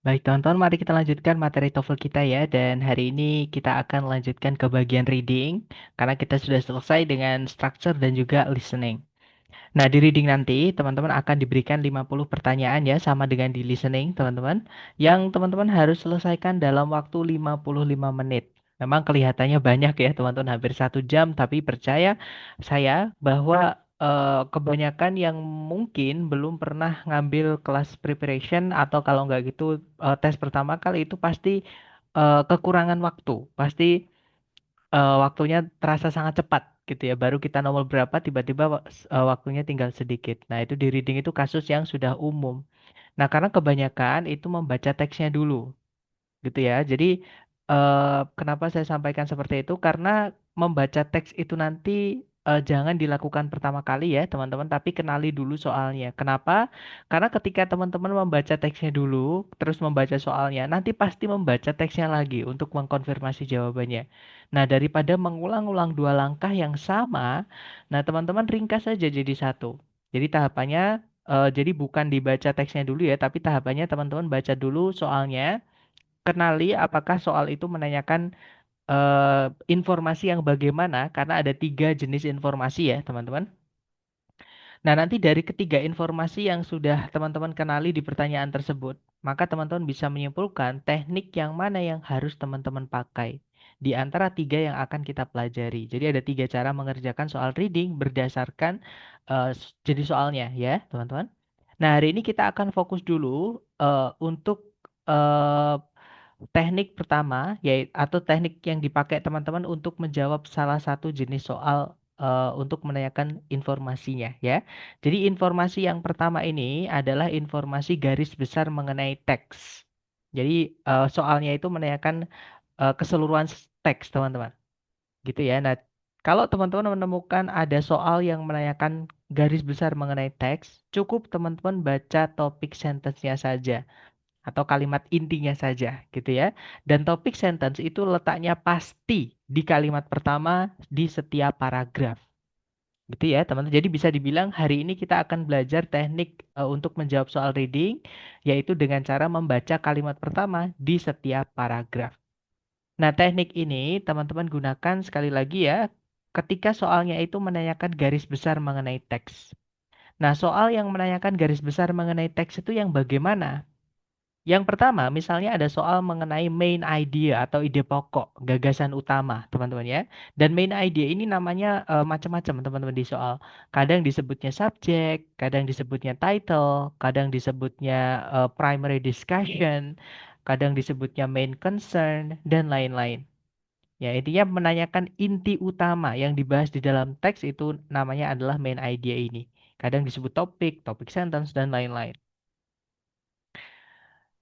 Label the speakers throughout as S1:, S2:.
S1: Baik, teman-teman, mari kita lanjutkan materi TOEFL kita ya. Dan hari ini kita akan lanjutkan ke bagian reading, karena kita sudah selesai dengan structure dan juga listening. Nah, di reading nanti, teman-teman akan diberikan 50 pertanyaan ya, sama dengan di listening, teman-teman. Yang teman-teman harus selesaikan dalam waktu 55 menit. Memang kelihatannya banyak ya, teman-teman, hampir 1 jam, tapi percaya saya bahwa kebanyakan yang mungkin belum pernah ngambil kelas preparation atau kalau nggak gitu tes pertama kali itu pasti kekurangan waktu. Pasti waktunya terasa sangat cepat gitu ya. Baru kita nomor berapa tiba-tiba waktunya tinggal sedikit. Nah, itu di reading itu kasus yang sudah umum. Nah, karena kebanyakan itu membaca teksnya dulu gitu ya. Jadi kenapa saya sampaikan seperti itu? Karena membaca teks itu nanti jangan dilakukan pertama kali ya, teman-teman, tapi kenali dulu soalnya. Kenapa? Karena ketika teman-teman membaca teksnya dulu, terus membaca soalnya, nanti pasti membaca teksnya lagi untuk mengkonfirmasi jawabannya. Nah, daripada mengulang-ulang dua langkah yang sama, nah teman-teman ringkas saja jadi satu. Jadi tahapannya, jadi bukan dibaca teksnya dulu ya, tapi tahapannya teman-teman baca dulu soalnya, kenali apakah soal itu menanyakan informasi yang bagaimana, karena ada 3 jenis informasi ya, teman-teman. Nah, nanti dari ketiga informasi yang sudah teman-teman kenali di pertanyaan tersebut, maka teman-teman bisa menyimpulkan teknik yang mana yang harus teman-teman pakai di antara 3 yang akan kita pelajari. Jadi ada 3 cara mengerjakan soal reading berdasarkan jenis soalnya ya, teman-teman. Nah, hari ini kita akan fokus dulu untuk eh, teknik pertama, yaitu atau teknik yang dipakai teman-teman untuk menjawab salah satu jenis soal untuk menanyakan informasinya ya. Jadi informasi yang pertama ini adalah informasi garis besar mengenai teks. Jadi soalnya itu menanyakan keseluruhan teks, teman-teman. Gitu ya. Nah, kalau teman-teman menemukan ada soal yang menanyakan garis besar mengenai teks, cukup teman-teman baca topik sentence-nya saja atau kalimat intinya saja gitu ya. Dan topik sentence itu letaknya pasti di kalimat pertama di setiap paragraf. Gitu ya, teman-teman. Jadi bisa dibilang hari ini kita akan belajar teknik untuk menjawab soal reading, yaitu dengan cara membaca kalimat pertama di setiap paragraf. Nah, teknik ini teman-teman gunakan sekali lagi ya, ketika soalnya itu menanyakan garis besar mengenai teks. Nah, soal yang menanyakan garis besar mengenai teks itu yang bagaimana? Yang pertama, misalnya ada soal mengenai main idea atau ide pokok, gagasan utama, teman-teman ya. Dan main idea ini namanya macam-macam, teman-teman di soal. Kadang disebutnya subject, kadang disebutnya title, kadang disebutnya primary discussion, kadang disebutnya main concern, dan lain-lain. Ya, intinya menanyakan inti utama yang dibahas di dalam teks itu namanya adalah main idea ini. Kadang disebut topik, topik sentence, dan lain-lain.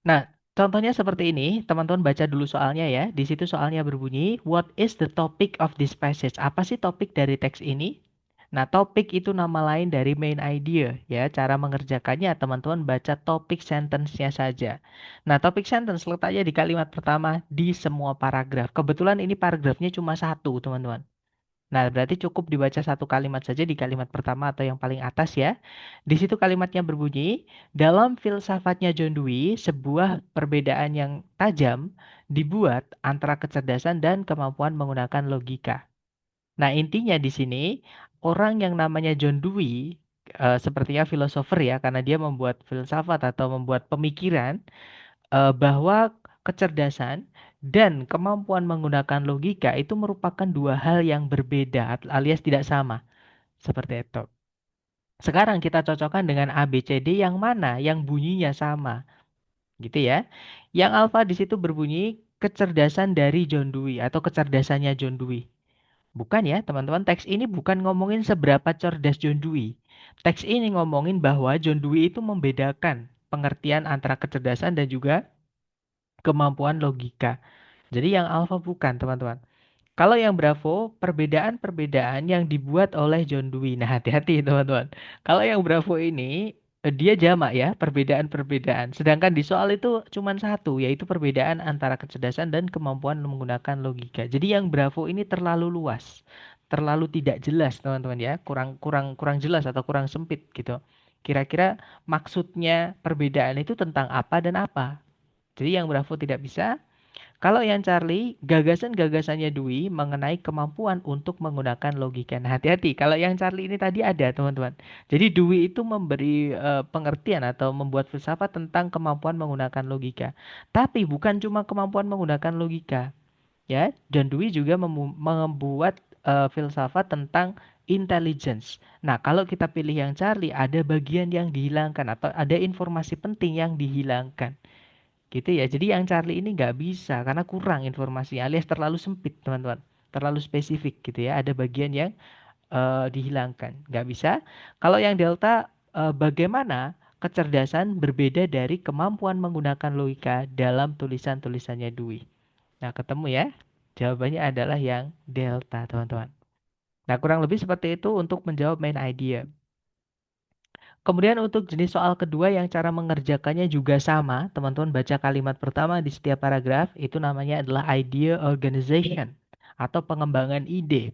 S1: Nah, contohnya seperti ini, teman-teman baca dulu soalnya ya. Di situ soalnya berbunyi, What is the topic of this passage? Apa sih topik dari teks ini? Nah, topik itu nama lain dari main idea ya. Cara mengerjakannya teman-teman baca topik sentence-nya saja. Nah, topik sentence letaknya di kalimat pertama di semua paragraf. Kebetulan ini paragrafnya cuma satu, teman-teman. Nah, berarti cukup dibaca satu kalimat saja di kalimat pertama atau yang paling atas ya. Di situ kalimatnya berbunyi, dalam filsafatnya John Dewey, sebuah perbedaan yang tajam dibuat antara kecerdasan dan kemampuan menggunakan logika. Nah, intinya di sini, orang yang namanya John Dewey, sepertinya filosofer ya, karena dia membuat filsafat atau membuat pemikiran, bahwa kecerdasan dan kemampuan menggunakan logika itu merupakan dua hal yang berbeda alias tidak sama. Seperti itu. Sekarang kita cocokkan dengan A, B, C, D yang mana yang bunyinya sama. Gitu ya. Yang alfa di situ berbunyi kecerdasan dari John Dewey atau kecerdasannya John Dewey. Bukan ya, teman-teman. Teks ini bukan ngomongin seberapa cerdas John Dewey. Teks ini ngomongin bahwa John Dewey itu membedakan pengertian antara kecerdasan dan juga kemampuan logika. Jadi yang alfa bukan, teman-teman. Kalau yang Bravo, perbedaan-perbedaan yang dibuat oleh John Dewey. Nah, hati-hati, teman-teman. Kalau yang Bravo ini, dia jamak ya, perbedaan-perbedaan. Sedangkan di soal itu cuma satu, yaitu perbedaan antara kecerdasan dan kemampuan menggunakan logika. Jadi yang Bravo ini terlalu luas, terlalu tidak jelas, teman-teman ya. Kurang kurang kurang jelas atau kurang sempit gitu. Kira-kira maksudnya perbedaan itu tentang apa dan apa? Jadi yang Bravo tidak bisa. Kalau yang Charlie, gagasan-gagasannya Dwi mengenai kemampuan untuk menggunakan logika. Nah, hati-hati. Kalau yang Charlie ini tadi ada, teman-teman. Jadi Dwi itu memberi pengertian atau membuat filsafat tentang kemampuan menggunakan logika. Tapi bukan cuma kemampuan menggunakan logika, ya. Dan Dwi juga membuat filsafat tentang intelligence. Nah, kalau kita pilih yang Charlie, ada bagian yang dihilangkan atau ada informasi penting yang dihilangkan. Gitu ya. Jadi yang Charlie ini nggak bisa karena kurang informasi alias terlalu sempit, teman-teman. Terlalu spesifik gitu ya. Ada bagian yang dihilangkan. Nggak bisa. Kalau yang Delta, bagaimana kecerdasan berbeda dari kemampuan menggunakan logika dalam tulisan-tulisannya Dwi. Nah, ketemu ya. Jawabannya adalah yang Delta, teman-teman. Nah, kurang lebih seperti itu untuk menjawab main idea. Kemudian untuk jenis soal kedua yang cara mengerjakannya juga sama, teman-teman baca kalimat pertama di setiap paragraf, itu namanya adalah idea organization atau pengembangan ide.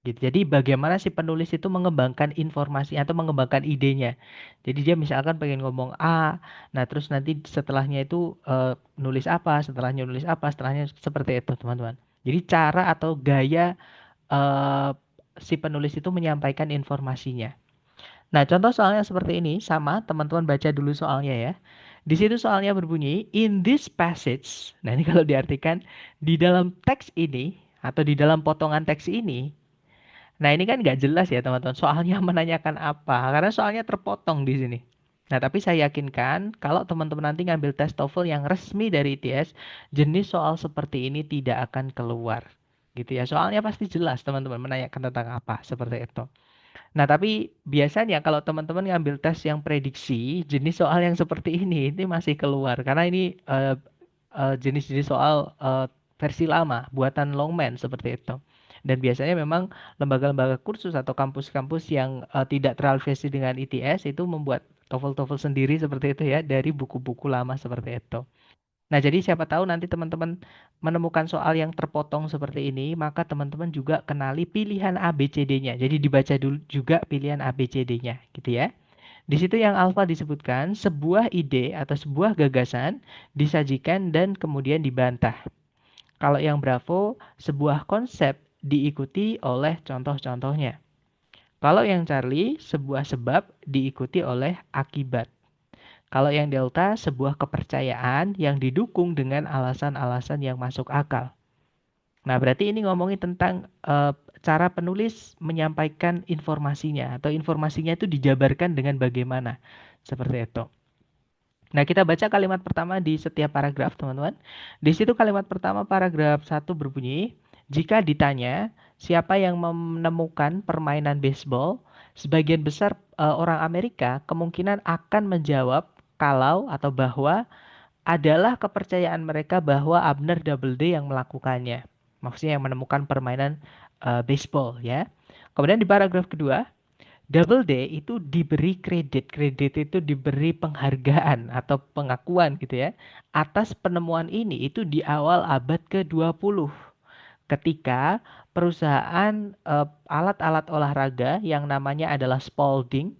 S1: Gitu. Jadi bagaimana si penulis itu mengembangkan informasi atau mengembangkan idenya. Jadi dia misalkan pengen ngomong A, nah terus nanti setelahnya itu nulis apa, setelahnya nulis apa, setelahnya seperti itu, teman-teman. Jadi cara atau gaya eh, si penulis itu menyampaikan informasinya. Nah, contoh soalnya seperti ini, sama teman-teman baca dulu soalnya ya. Di situ soalnya berbunyi, in this passage, nah ini kalau diartikan, di dalam teks ini, atau di dalam potongan teks ini, nah ini kan nggak jelas ya teman-teman, soalnya menanyakan apa, karena soalnya terpotong di sini. Nah, tapi saya yakinkan, kalau teman-teman nanti ngambil tes TOEFL yang resmi dari ITS, jenis soal seperti ini tidak akan keluar. Gitu ya, soalnya pasti jelas teman-teman menanyakan tentang apa, seperti itu. Nah, tapi biasanya kalau teman-teman ngambil tes yang prediksi, jenis soal yang seperti ini masih keluar karena ini jenis-jenis soal versi lama, buatan Longman seperti itu. Dan biasanya memang lembaga-lembaga kursus atau kampus-kampus yang tidak terafiliasi dengan ITS itu membuat TOEFL-TOEFL sendiri seperti itu ya dari buku-buku lama seperti itu. Nah, jadi siapa tahu nanti teman-teman menemukan soal yang terpotong seperti ini, maka teman-teman juga kenali pilihan A, B, C, D-nya. Jadi dibaca dulu juga pilihan A, B, C, D-nya, gitu ya. Di situ yang alfa disebutkan sebuah ide atau sebuah gagasan disajikan dan kemudian dibantah. Kalau yang Bravo, sebuah konsep diikuti oleh contoh-contohnya. Kalau yang Charlie, sebuah sebab diikuti oleh akibat. Kalau yang delta, sebuah kepercayaan yang didukung dengan alasan-alasan yang masuk akal. Nah, berarti ini ngomongin tentang cara penulis menyampaikan informasinya atau informasinya itu dijabarkan dengan bagaimana. Seperti itu. Nah, kita baca kalimat pertama di setiap paragraf, teman-teman. Di situ kalimat pertama paragraf satu berbunyi, jika ditanya siapa yang menemukan permainan baseball, sebagian besar orang Amerika kemungkinan akan menjawab kalau atau bahwa adalah kepercayaan mereka bahwa Abner Doubleday yang melakukannya. Maksudnya yang menemukan permainan baseball ya. Kemudian di paragraf kedua, Doubleday itu diberi kredit. Kredit itu diberi penghargaan atau pengakuan gitu ya. Atas penemuan ini itu di awal abad ke-20 ketika perusahaan alat-alat olahraga yang namanya adalah Spalding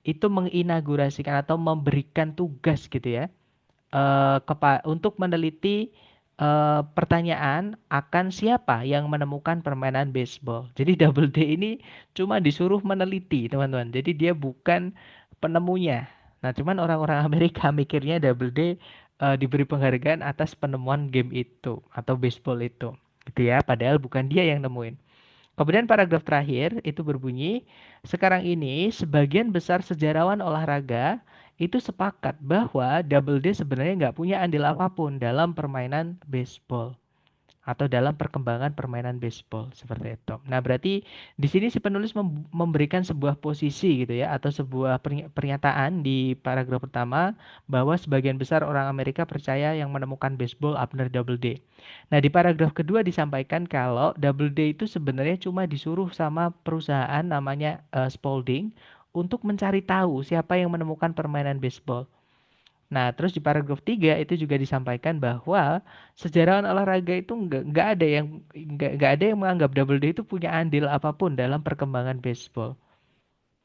S1: itu menginaugurasikan atau memberikan tugas gitu ya untuk meneliti pertanyaan akan siapa yang menemukan permainan baseball. Jadi Double D ini cuma disuruh meneliti, teman-teman. Jadi dia bukan penemunya. Nah, cuman orang-orang Amerika mikirnya Double D diberi penghargaan atas penemuan game itu atau baseball itu. Gitu ya, padahal bukan dia yang nemuin. Kemudian paragraf terakhir itu berbunyi, sekarang ini sebagian besar sejarawan olahraga itu sepakat bahwa Double D sebenarnya nggak punya andil apapun dalam permainan baseball atau dalam perkembangan permainan baseball seperti itu. Nah, berarti di sini si penulis memberikan sebuah posisi gitu ya atau sebuah pernyataan di paragraf pertama bahwa sebagian besar orang Amerika percaya yang menemukan baseball Abner Doubleday. Nah, di paragraf kedua disampaikan kalau Doubleday itu sebenarnya cuma disuruh sama perusahaan namanya Spalding untuk mencari tahu siapa yang menemukan permainan baseball. Nah, terus di paragraf 3 itu juga disampaikan bahwa sejarawan olahraga itu nggak ada yang menganggap Double D itu punya andil apapun dalam perkembangan baseball.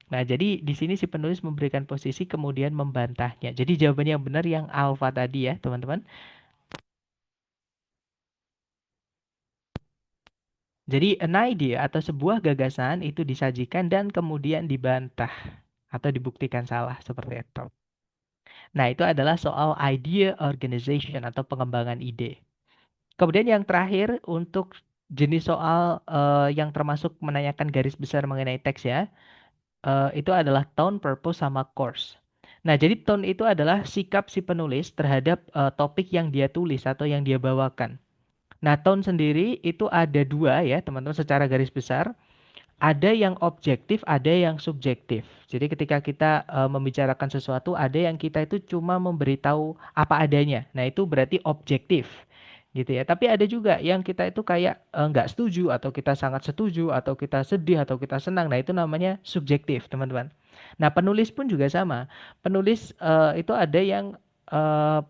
S1: Nah, jadi di sini si penulis memberikan posisi kemudian membantahnya. Jadi jawabannya yang benar yang alfa tadi ya, teman-teman. Jadi an idea atau sebuah gagasan itu disajikan dan kemudian dibantah atau dibuktikan salah seperti itu. Nah, itu adalah soal idea organization atau pengembangan ide. Kemudian yang terakhir untuk jenis soal yang termasuk menanyakan garis besar mengenai teks ya, itu adalah tone, purpose, sama course. Nah, jadi tone itu adalah sikap si penulis terhadap topik yang dia tulis atau yang dia bawakan. Nah, tone sendiri itu ada dua ya, teman-teman, secara garis besar. Ada yang objektif, ada yang subjektif. Jadi ketika kita membicarakan sesuatu, ada yang kita itu cuma memberitahu apa adanya. Nah, itu berarti objektif. Gitu ya. Tapi ada juga yang kita itu kayak nggak setuju atau kita sangat setuju atau kita sedih atau kita senang. Nah, itu namanya subjektif, teman-teman. Nah, penulis pun juga sama. Penulis itu ada yang eh,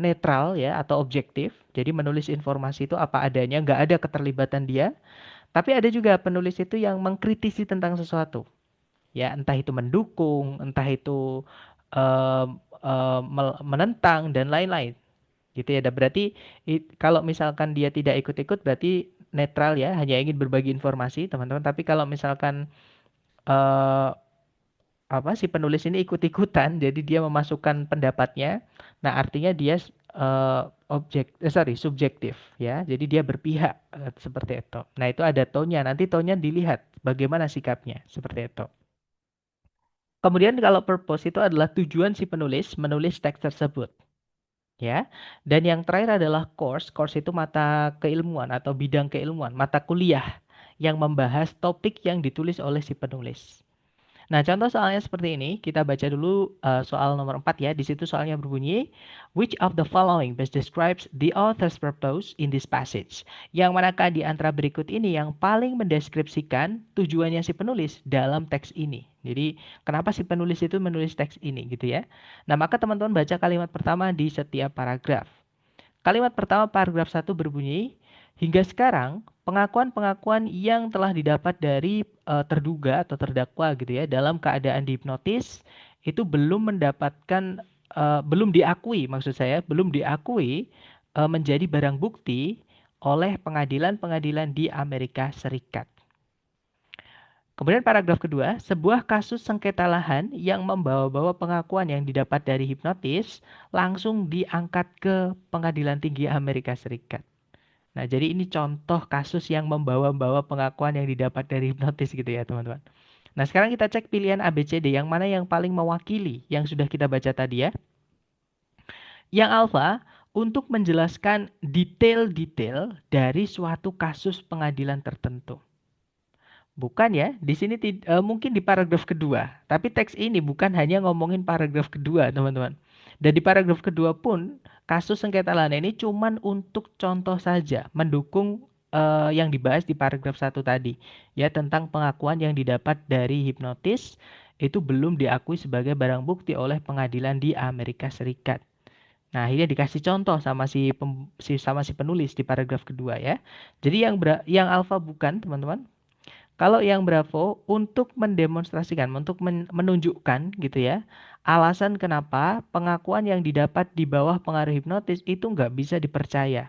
S1: netral ya atau objektif. Jadi menulis informasi itu apa adanya, nggak ada keterlibatan dia. Tapi ada juga penulis itu yang mengkritisi tentang sesuatu. Ya, entah itu mendukung, entah itu menentang dan lain-lain. Gitu ya. Dan berarti kalau misalkan dia tidak ikut-ikut berarti netral ya, hanya ingin berbagi informasi, teman-teman. Tapi kalau misalkan eh, apa si penulis ini ikut-ikutan, jadi dia memasukkan pendapatnya. Nah, artinya dia subjektif ya. Jadi dia berpihak seperti itu. Nah, itu ada tone-nya. Nanti tone-nya dilihat bagaimana sikapnya seperti itu. Kemudian kalau purpose itu adalah tujuan si penulis menulis teks tersebut ya. Dan yang terakhir adalah course. Course itu mata keilmuan atau bidang keilmuan, mata kuliah yang membahas topik yang ditulis oleh si penulis. Nah, contoh soalnya seperti ini. Kita baca dulu soal nomor 4 ya. Di situ soalnya berbunyi, which of the following best describes the author's purpose in this passage? Yang manakah di antara berikut ini yang paling mendeskripsikan tujuannya si penulis dalam teks ini? Jadi, kenapa si penulis itu menulis teks ini gitu ya? Nah, maka teman-teman baca kalimat pertama di setiap paragraf. Kalimat pertama paragraf satu berbunyi, hingga sekarang pengakuan-pengakuan yang telah didapat dari terduga atau terdakwa gitu ya dalam keadaan dihipnotis itu belum diakui maksud saya belum diakui menjadi barang bukti oleh pengadilan-pengadilan di Amerika Serikat. Kemudian paragraf kedua, sebuah kasus sengketa lahan yang membawa-bawa pengakuan yang didapat dari hipnotis langsung diangkat ke Pengadilan Tinggi Amerika Serikat. Nah, jadi ini contoh kasus yang membawa-bawa pengakuan yang didapat dari hipnotis gitu ya, teman-teman. Nah, sekarang kita cek pilihan A, B, C, D yang mana yang paling mewakili yang sudah kita baca tadi ya. Yang alfa untuk menjelaskan detail-detail dari suatu kasus pengadilan tertentu. Bukan ya, di sini mungkin di paragraf kedua. Tapi teks ini bukan hanya ngomongin paragraf kedua, teman-teman. Dan di paragraf kedua pun, kasus sengketa lahan ini cuman untuk contoh saja, mendukung yang dibahas di paragraf satu tadi. Ya, tentang pengakuan yang didapat dari hipnotis, itu belum diakui sebagai barang bukti oleh pengadilan di Amerika Serikat. Nah, akhirnya dikasih contoh sama sama si penulis di paragraf kedua ya. Jadi yang alfa bukan, teman-teman. Kalau yang Bravo untuk mendemonstrasikan, untuk menunjukkan gitu ya, alasan kenapa pengakuan yang didapat di bawah pengaruh hipnotis itu nggak bisa dipercaya.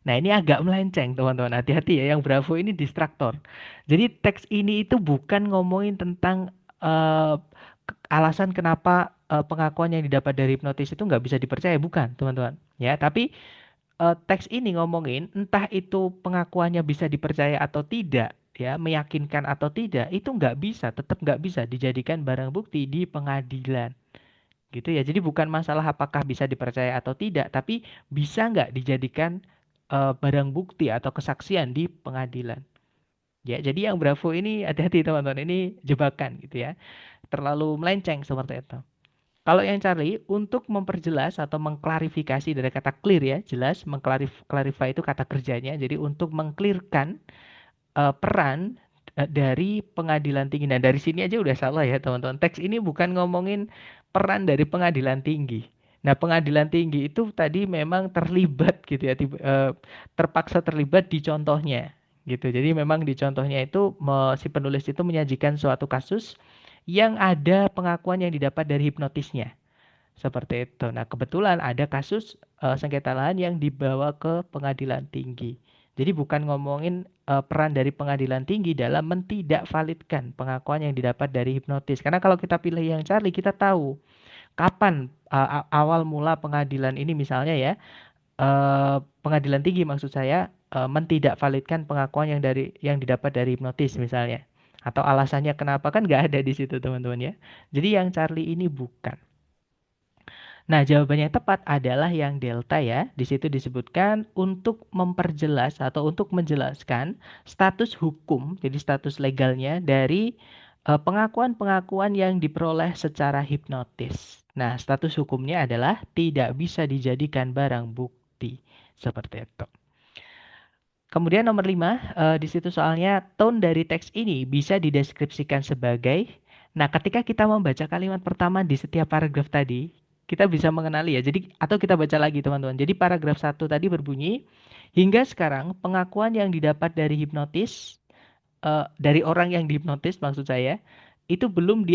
S1: Nah, ini agak melenceng, teman-teman. Hati-hati ya, yang Bravo ini distraktor. Jadi teks ini itu bukan ngomongin tentang alasan kenapa pengakuan yang didapat dari hipnotis itu nggak bisa dipercaya, bukan, teman-teman. Ya, tapi teks ini ngomongin entah itu pengakuannya bisa dipercaya atau tidak, ya, meyakinkan atau tidak, itu nggak bisa, tetap nggak bisa dijadikan barang bukti di pengadilan. Gitu ya. Jadi bukan masalah apakah bisa dipercaya atau tidak, tapi bisa nggak dijadikan barang bukti atau kesaksian di pengadilan. Ya, jadi yang Bravo ini hati-hati teman-teman, ini jebakan gitu ya. Terlalu melenceng seperti itu. Kalau yang Charlie untuk memperjelas atau mengklarifikasi dari kata clear ya, jelas mengklarify itu kata kerjanya. Jadi untuk mengklirkan peran dari pengadilan tinggi. Nah, dari sini aja udah salah ya, teman-teman. Teks ini bukan ngomongin peran dari pengadilan tinggi. Nah, pengadilan tinggi itu tadi memang terlibat gitu ya, terpaksa terlibat di contohnya gitu. Jadi memang di contohnya itu si penulis itu menyajikan suatu kasus yang ada pengakuan yang didapat dari hipnotisnya. Seperti itu. Nah, kebetulan ada kasus sengketa lahan yang dibawa ke pengadilan tinggi. Jadi bukan ngomongin peran dari pengadilan tinggi dalam mentidakvalidkan pengakuan yang didapat dari hipnotis. Karena kalau kita pilih yang Charlie, kita tahu kapan awal mula pengadilan ini misalnya ya, pengadilan tinggi maksud saya mentidakvalidkan pengakuan yang didapat dari hipnotis misalnya. Atau alasannya kenapa kan nggak ada di situ teman-teman ya. Jadi yang Charlie ini bukan. Nah, jawabannya yang tepat adalah yang delta ya. Di situ disebutkan untuk memperjelas atau untuk menjelaskan status hukum, jadi status legalnya dari pengakuan-pengakuan yang diperoleh secara hipnotis. Nah, status hukumnya adalah tidak bisa dijadikan barang bukti. Seperti itu. Kemudian nomor 5, di situ soalnya tone dari teks ini bisa dideskripsikan sebagai, nah ketika kita membaca kalimat pertama di setiap paragraf tadi, kita bisa mengenali ya. Jadi atau kita baca lagi teman-teman. Jadi paragraf 1 tadi berbunyi, hingga sekarang pengakuan yang didapat dari hipnotis, dari orang yang dihipnotis maksud saya, itu belum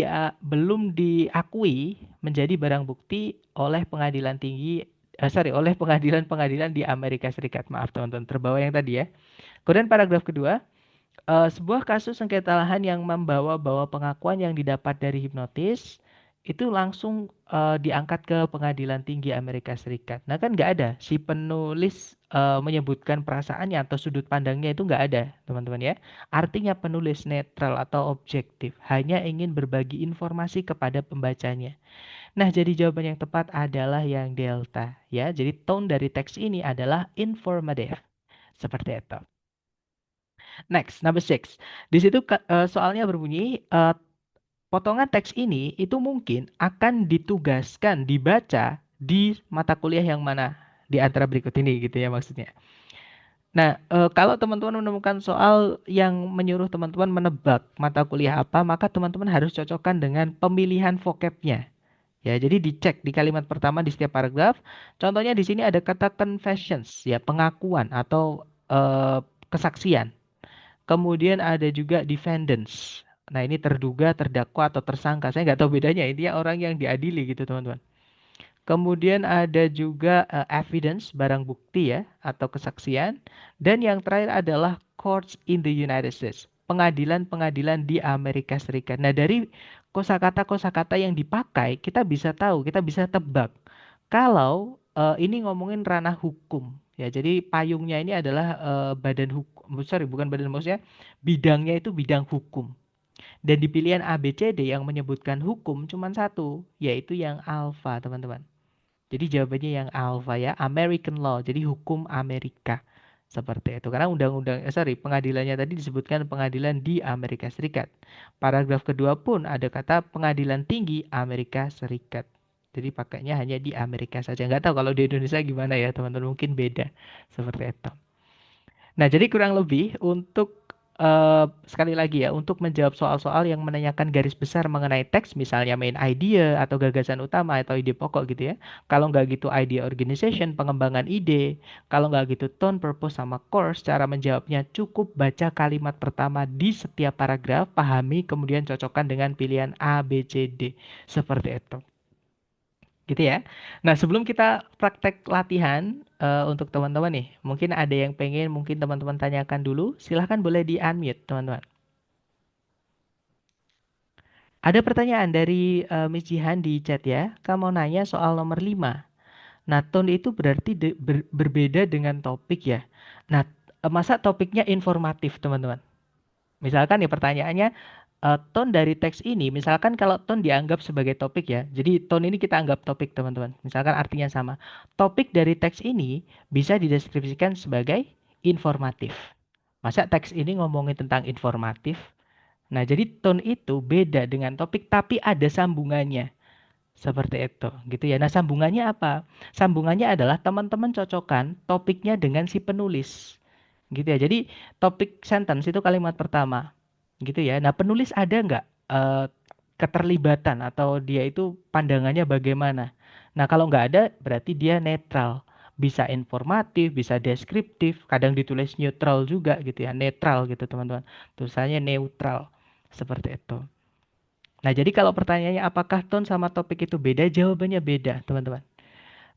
S1: diakui menjadi barang bukti oleh pengadilan tinggi, oleh pengadilan-pengadilan di Amerika Serikat. Maaf teman-teman, terbawa yang tadi ya. Kemudian paragraf kedua, sebuah kasus sengketa lahan yang membawa-bawa pengakuan yang didapat dari hipnotis itu langsung diangkat ke Pengadilan Tinggi Amerika Serikat. Nah kan nggak ada si penulis menyebutkan perasaannya atau sudut pandangnya itu nggak ada, teman-teman ya. Artinya penulis netral atau objektif, hanya ingin berbagi informasi kepada pembacanya. Nah jadi jawaban yang tepat adalah yang delta ya. Jadi tone dari teks ini adalah informative. Seperti itu. Next, number six. Di situ soalnya berbunyi, potongan teks ini itu mungkin akan ditugaskan dibaca di mata kuliah yang mana di antara berikut ini gitu ya maksudnya. Nah, kalau teman-teman menemukan soal yang menyuruh teman-teman menebak mata kuliah apa, maka teman-teman harus cocokkan dengan pemilihan vocabnya. Ya, jadi dicek di kalimat pertama di setiap paragraf. Contohnya di sini ada kata confessions, ya pengakuan atau kesaksian. Kemudian ada juga defendants. Nah, ini terduga, terdakwa, atau tersangka. Saya nggak tahu bedanya. Intinya orang yang diadili gitu, teman-teman. Kemudian ada juga evidence, barang bukti ya, atau kesaksian. Dan yang terakhir adalah courts in the United States. Pengadilan-pengadilan di Amerika Serikat. Nah, dari kosakata-kosakata yang dipakai, kita bisa tahu, kita bisa tebak. Kalau ini ngomongin ranah hukum. Ya, jadi payungnya ini adalah badan hukum, sorry, bukan badan maksudnya, bidangnya itu bidang hukum. Dan di pilihan A, B, C, D yang menyebutkan hukum cuma satu, yaitu yang alfa, teman-teman. Jadi jawabannya yang alfa ya, American law. Jadi hukum Amerika. Seperti itu. Karena pengadilannya tadi disebutkan pengadilan di Amerika Serikat. Paragraf kedua pun ada kata pengadilan tinggi Amerika Serikat. Jadi pakainya hanya di Amerika saja. Nggak tahu kalau di Indonesia gimana ya teman-teman. Mungkin beda. Seperti itu. Nah, jadi kurang lebih untuk sekali lagi ya, untuk menjawab soal-soal yang menanyakan garis besar mengenai teks, misalnya main idea atau gagasan utama atau ide pokok gitu ya. Kalau nggak gitu idea organization, pengembangan ide. Kalau nggak gitu tone, purpose, sama course, cara menjawabnya cukup baca kalimat pertama di setiap paragraf, pahami, kemudian cocokkan dengan pilihan A, B, C, D. Seperti itu. Gitu ya. Nah, sebelum kita praktek latihan untuk teman-teman nih, mungkin ada yang pengen mungkin teman-teman tanyakan dulu, silahkan boleh di-unmute teman-teman. Ada pertanyaan dari Miss Jihan di chat ya. Kamu nanya soal nomor 5. Nah, tone itu berarti berbeda dengan topik ya. Nah, masa topiknya informatif teman-teman? Misalkan ya pertanyaannya, tone dari teks ini, misalkan kalau tone dianggap sebagai topik ya, jadi tone ini kita anggap topik teman-teman. Misalkan artinya sama. Topik dari teks ini bisa dideskripsikan sebagai informatif. Masa teks ini ngomongin tentang informatif? Nah, jadi tone itu beda dengan topik tapi ada sambungannya. Seperti itu, gitu ya. Nah, sambungannya apa? Sambungannya adalah teman-teman cocokkan topiknya dengan si penulis. Gitu ya. Jadi, topik sentence itu kalimat pertama. Gitu ya. Nah, penulis ada nggak keterlibatan atau dia itu pandangannya bagaimana? Nah, kalau nggak ada, berarti dia netral. Bisa informatif, bisa deskriptif, kadang ditulis neutral juga gitu ya. Netral gitu, teman-teman. Tulisannya neutral. Seperti itu. Nah, jadi kalau pertanyaannya apakah tone sama topik itu beda? Jawabannya beda, teman-teman.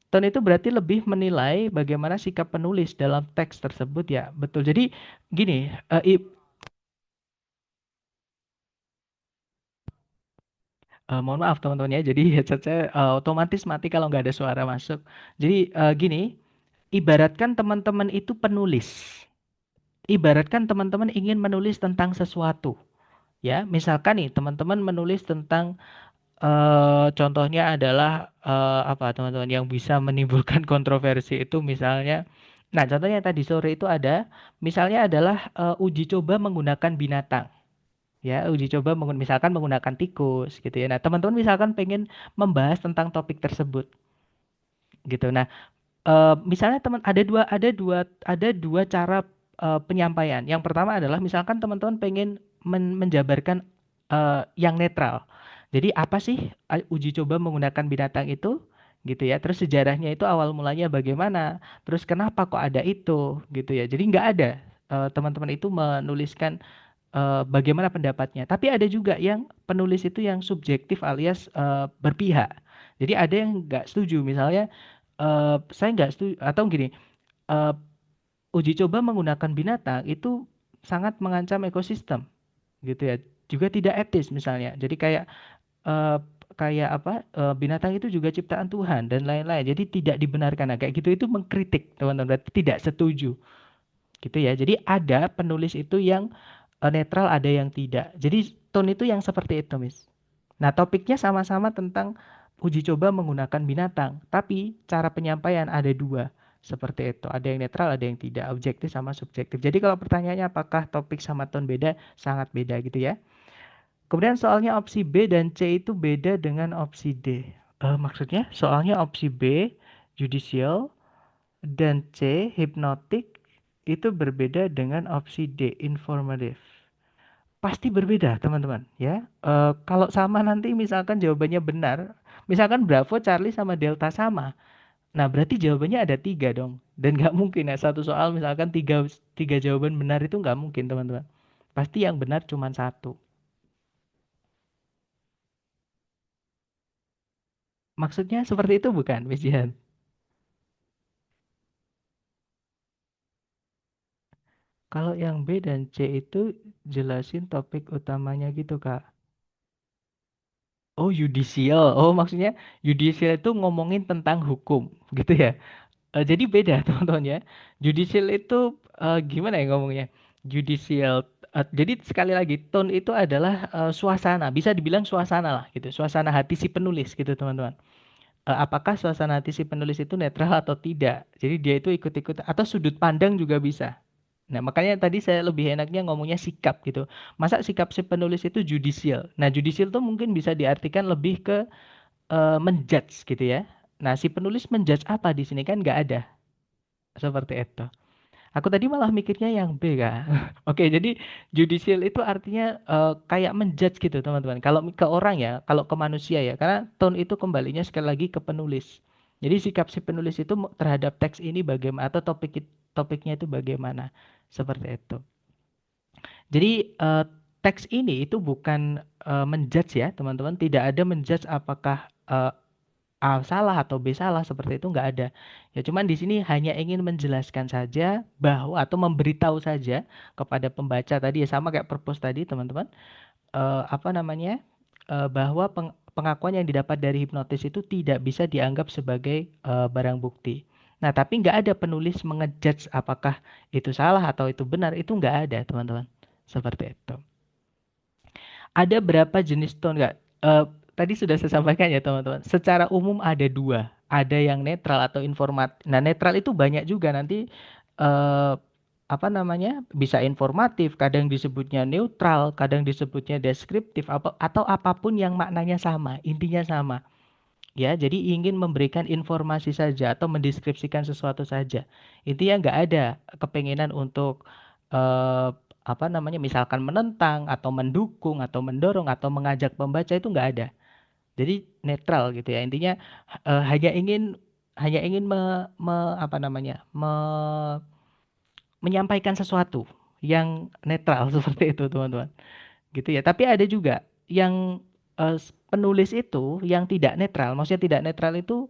S1: Tone itu berarti lebih menilai bagaimana sikap penulis dalam teks tersebut ya. Betul. Jadi gini, mohon maaf teman-teman ya. Jadi headset saya otomatis mati kalau nggak ada suara masuk. Jadi gini, ibaratkan teman-teman itu penulis. Ibaratkan teman-teman ingin menulis tentang sesuatu. Ya, misalkan nih teman-teman menulis tentang contohnya adalah apa teman-teman yang bisa menimbulkan kontroversi itu misalnya, nah contohnya tadi sore itu ada, misalnya adalah uji coba menggunakan binatang, ya uji coba misalkan menggunakan tikus gitu ya. Nah teman-teman misalkan pengen membahas tentang topik tersebut gitu. Nah misalnya teman ada dua cara penyampaian. Yang pertama adalah misalkan teman-teman pengen menjabarkan yang netral. Jadi apa sih uji coba menggunakan binatang itu gitu ya. Terus sejarahnya itu awal mulanya bagaimana? Terus kenapa kok ada itu gitu ya. Jadi nggak ada teman-teman itu menuliskan bagaimana pendapatnya. Tapi ada juga yang penulis itu yang subjektif alias berpihak. Jadi ada yang nggak setuju, misalnya saya nggak setuju atau gini, eh, uji coba menggunakan binatang itu sangat mengancam ekosistem, gitu ya. Juga tidak etis misalnya. Jadi eh, kayak apa? Binatang itu juga ciptaan Tuhan dan lain-lain. Jadi tidak dibenarkan. Nah, kayak gitu itu mengkritik, teman-teman. Berarti tidak setuju, gitu ya. Jadi ada penulis itu yang netral, ada yang tidak. Jadi tone itu yang seperti itu, Miss. Nah, topiknya sama-sama tentang uji coba menggunakan binatang, tapi cara penyampaian ada dua. Seperti itu. Ada yang netral, ada yang tidak. Objektif sama subjektif. Jadi kalau pertanyaannya apakah topik sama tone beda, sangat beda gitu ya. Kemudian soalnya opsi B dan C itu beda dengan opsi D. Maksudnya soalnya opsi B, judicial, dan C, hypnotic, itu berbeda dengan opsi D, informative. Pasti berbeda, teman-teman, ya. Kalau sama nanti misalkan jawabannya benar, misalkan Bravo, Charlie sama Delta sama. Nah, berarti jawabannya ada tiga dong. Dan nggak mungkin ya satu soal misalkan tiga, tiga jawaban benar itu nggak mungkin, teman-teman. Pasti yang benar cuma satu. Maksudnya seperti itu bukan, Miss Jihan? Kalau yang B dan C itu jelasin topik utamanya gitu, Kak. Oh, judicial. Oh, maksudnya judicial itu ngomongin tentang hukum, gitu ya. Jadi beda teman-teman ya. Judicial itu gimana ya ngomongnya? Judicial. Jadi sekali lagi tone itu adalah suasana, bisa dibilang suasana lah gitu. Suasana hati si penulis gitu teman-teman. Apakah suasana hati si penulis itu netral atau tidak? Jadi dia itu ikut-ikut atau sudut pandang juga bisa. Nah, makanya tadi saya lebih enaknya ngomongnya sikap gitu. Masa sikap si penulis itu judicial. Nah, judicial tuh mungkin bisa diartikan lebih ke menjudge gitu ya. Nah, si penulis menjudge apa di sini kan nggak ada seperti itu. Aku tadi malah mikirnya yang B, Kak. Oke, jadi judicial itu artinya kayak menjudge gitu, teman-teman. Kalau ke orang ya, kalau ke manusia ya, karena tone itu kembalinya sekali lagi ke penulis. Jadi sikap si penulis itu terhadap teks ini bagaimana atau topiknya itu bagaimana. Seperti itu. Jadi teks ini itu bukan menjudge ya, teman-teman. Tidak ada menjudge apakah A salah atau B salah seperti itu nggak ada. Ya cuman di sini hanya ingin menjelaskan saja bahwa atau memberitahu saja kepada pembaca tadi ya sama kayak purpose tadi teman-teman. Apa namanya? Bahwa pengakuan yang didapat dari hipnotis itu tidak bisa dianggap sebagai barang bukti. Nah, tapi nggak ada penulis mengejudge apakah itu salah atau itu benar, itu nggak ada, teman-teman. Seperti itu. Ada berapa jenis tone nggak? Tadi sudah saya sampaikan ya teman-teman. Secara umum ada dua. Ada yang netral atau informatif. Nah netral itu banyak juga nanti eh, apa namanya bisa informatif. Kadang disebutnya neutral, kadang disebutnya deskriptif atau apapun yang maknanya sama, intinya sama. Ya, jadi ingin memberikan informasi saja atau mendeskripsikan sesuatu saja. Intinya nggak ada kepengenan untuk eh, apa namanya, misalkan menentang atau mendukung atau mendorong atau mengajak pembaca itu nggak ada. Jadi netral gitu ya. Intinya hanya ingin apa namanya, menyampaikan sesuatu yang netral seperti itu teman-teman. Gitu ya. Tapi ada juga yang penulis itu yang tidak netral, maksudnya tidak netral itu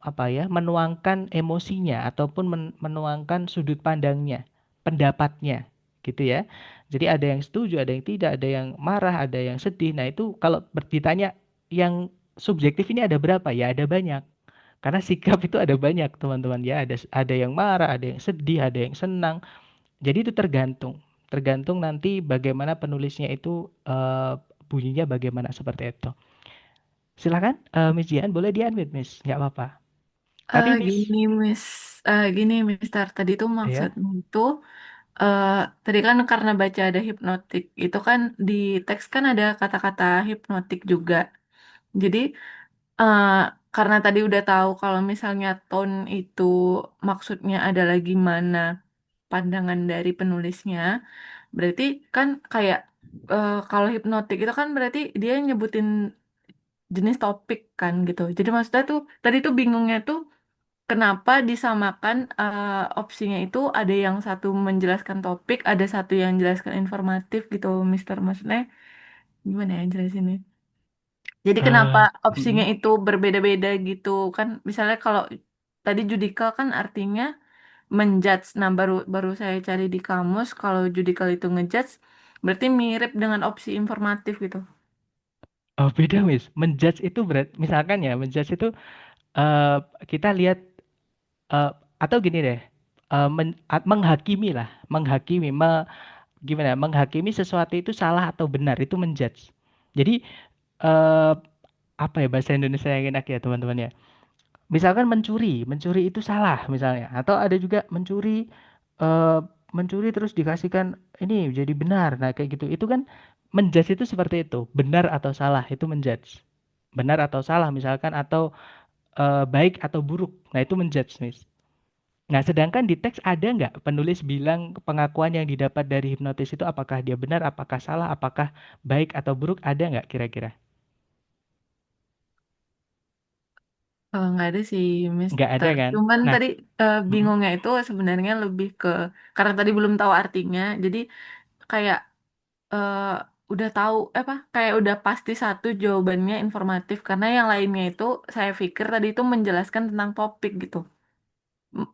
S1: apa ya, menuangkan emosinya ataupun menuangkan sudut pandangnya, pendapatnya, gitu ya. Jadi ada yang setuju, ada yang tidak, ada yang marah, ada yang sedih. Nah, itu kalau ditanya yang subjektif ini ada berapa? Ya ada banyak. Karena sikap itu ada banyak, teman-teman ya. Ada yang marah, ada yang sedih, ada yang senang. Jadi itu tergantung. Tergantung nanti bagaimana penulisnya itu bunyinya bagaimana seperti itu. Silakan, Miss Jian, boleh di-unmute, Miss. Nggak apa-apa. Tapi Miss,
S2: Gini, Miss, gini, Mister. Tadi tuh
S1: ya.
S2: maksudnya itu, eh, tadi kan karena baca ada hipnotik, itu kan di teks kan ada kata-kata hipnotik juga. Jadi, eh, karena tadi udah tahu kalau misalnya tone itu maksudnya adalah gimana pandangan dari penulisnya, berarti kan kayak kalau hipnotik itu kan berarti dia nyebutin jenis topik kan gitu. Jadi maksudnya tuh tadi tuh bingungnya tuh kenapa disamakan opsinya itu ada yang satu menjelaskan topik, ada satu yang menjelaskan informatif gitu, Mister. Maksudnya gimana ya jelasinnya? Jadi kenapa
S1: eh
S2: opsinya
S1: mm-mm.
S2: itu berbeda-beda gitu kan? Misalnya kalau tadi judicial kan artinya menjudge. Nah, baru baru saya cari di kamus kalau judicial itu ngejudge berarti mirip dengan opsi informatif gitu.
S1: Oh, beda, Miss. Menjudge itu berat. Misalkan ya, menjudge itu eh kita lihat eh atau gini deh, menghakimi lah, menghakimi, gimana? Menghakimi sesuatu itu salah atau benar itu menjudge. Jadi eh apa ya bahasa Indonesia yang enak ya, teman-teman ya? Misalkan mencuri, mencuri itu salah misalnya, atau ada juga mencuri eh, mencuri terus dikasihkan ini jadi benar. Nah, kayak gitu. Itu kan menjudge itu seperti itu, benar atau salah itu menjudge. Benar atau salah misalkan atau baik atau buruk. Nah, itu menjudge, Miss. Nah, sedangkan di teks ada nggak penulis bilang pengakuan yang didapat dari hipnotis itu apakah dia benar, apakah salah, apakah baik atau buruk, ada nggak kira-kira?
S2: Nggak ada sih,
S1: Nggak ada
S2: Mister.
S1: kan?
S2: Cuman
S1: Nah,
S2: tadi
S1: mm-mm,
S2: bingungnya itu sebenarnya lebih ke karena tadi belum tahu artinya, jadi kayak eh, udah tahu apa kayak udah pasti satu jawabannya informatif karena yang lainnya itu saya pikir tadi itu menjelaskan tentang topik gitu. M-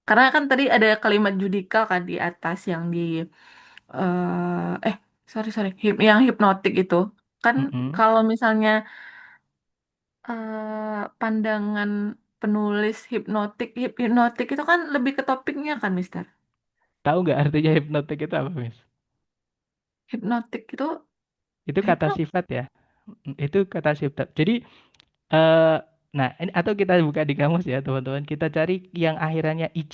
S2: Karena kan tadi ada kalimat judikal kan di atas yang di eh sorry sorry yang hipnotik itu kan
S1: mm-mm.
S2: kalau misalnya pandangan penulis hipnotik itu kan lebih ke topiknya kan, Mister.
S1: Tahu nggak artinya hipnotik itu apa, Miss?
S2: Hipnotik itu
S1: Itu kata
S2: hipnot.
S1: sifat ya. Itu kata sifat. Jadi, eh nah ini atau kita buka di kamus ya, teman-teman. Kita cari yang akhirannya IC,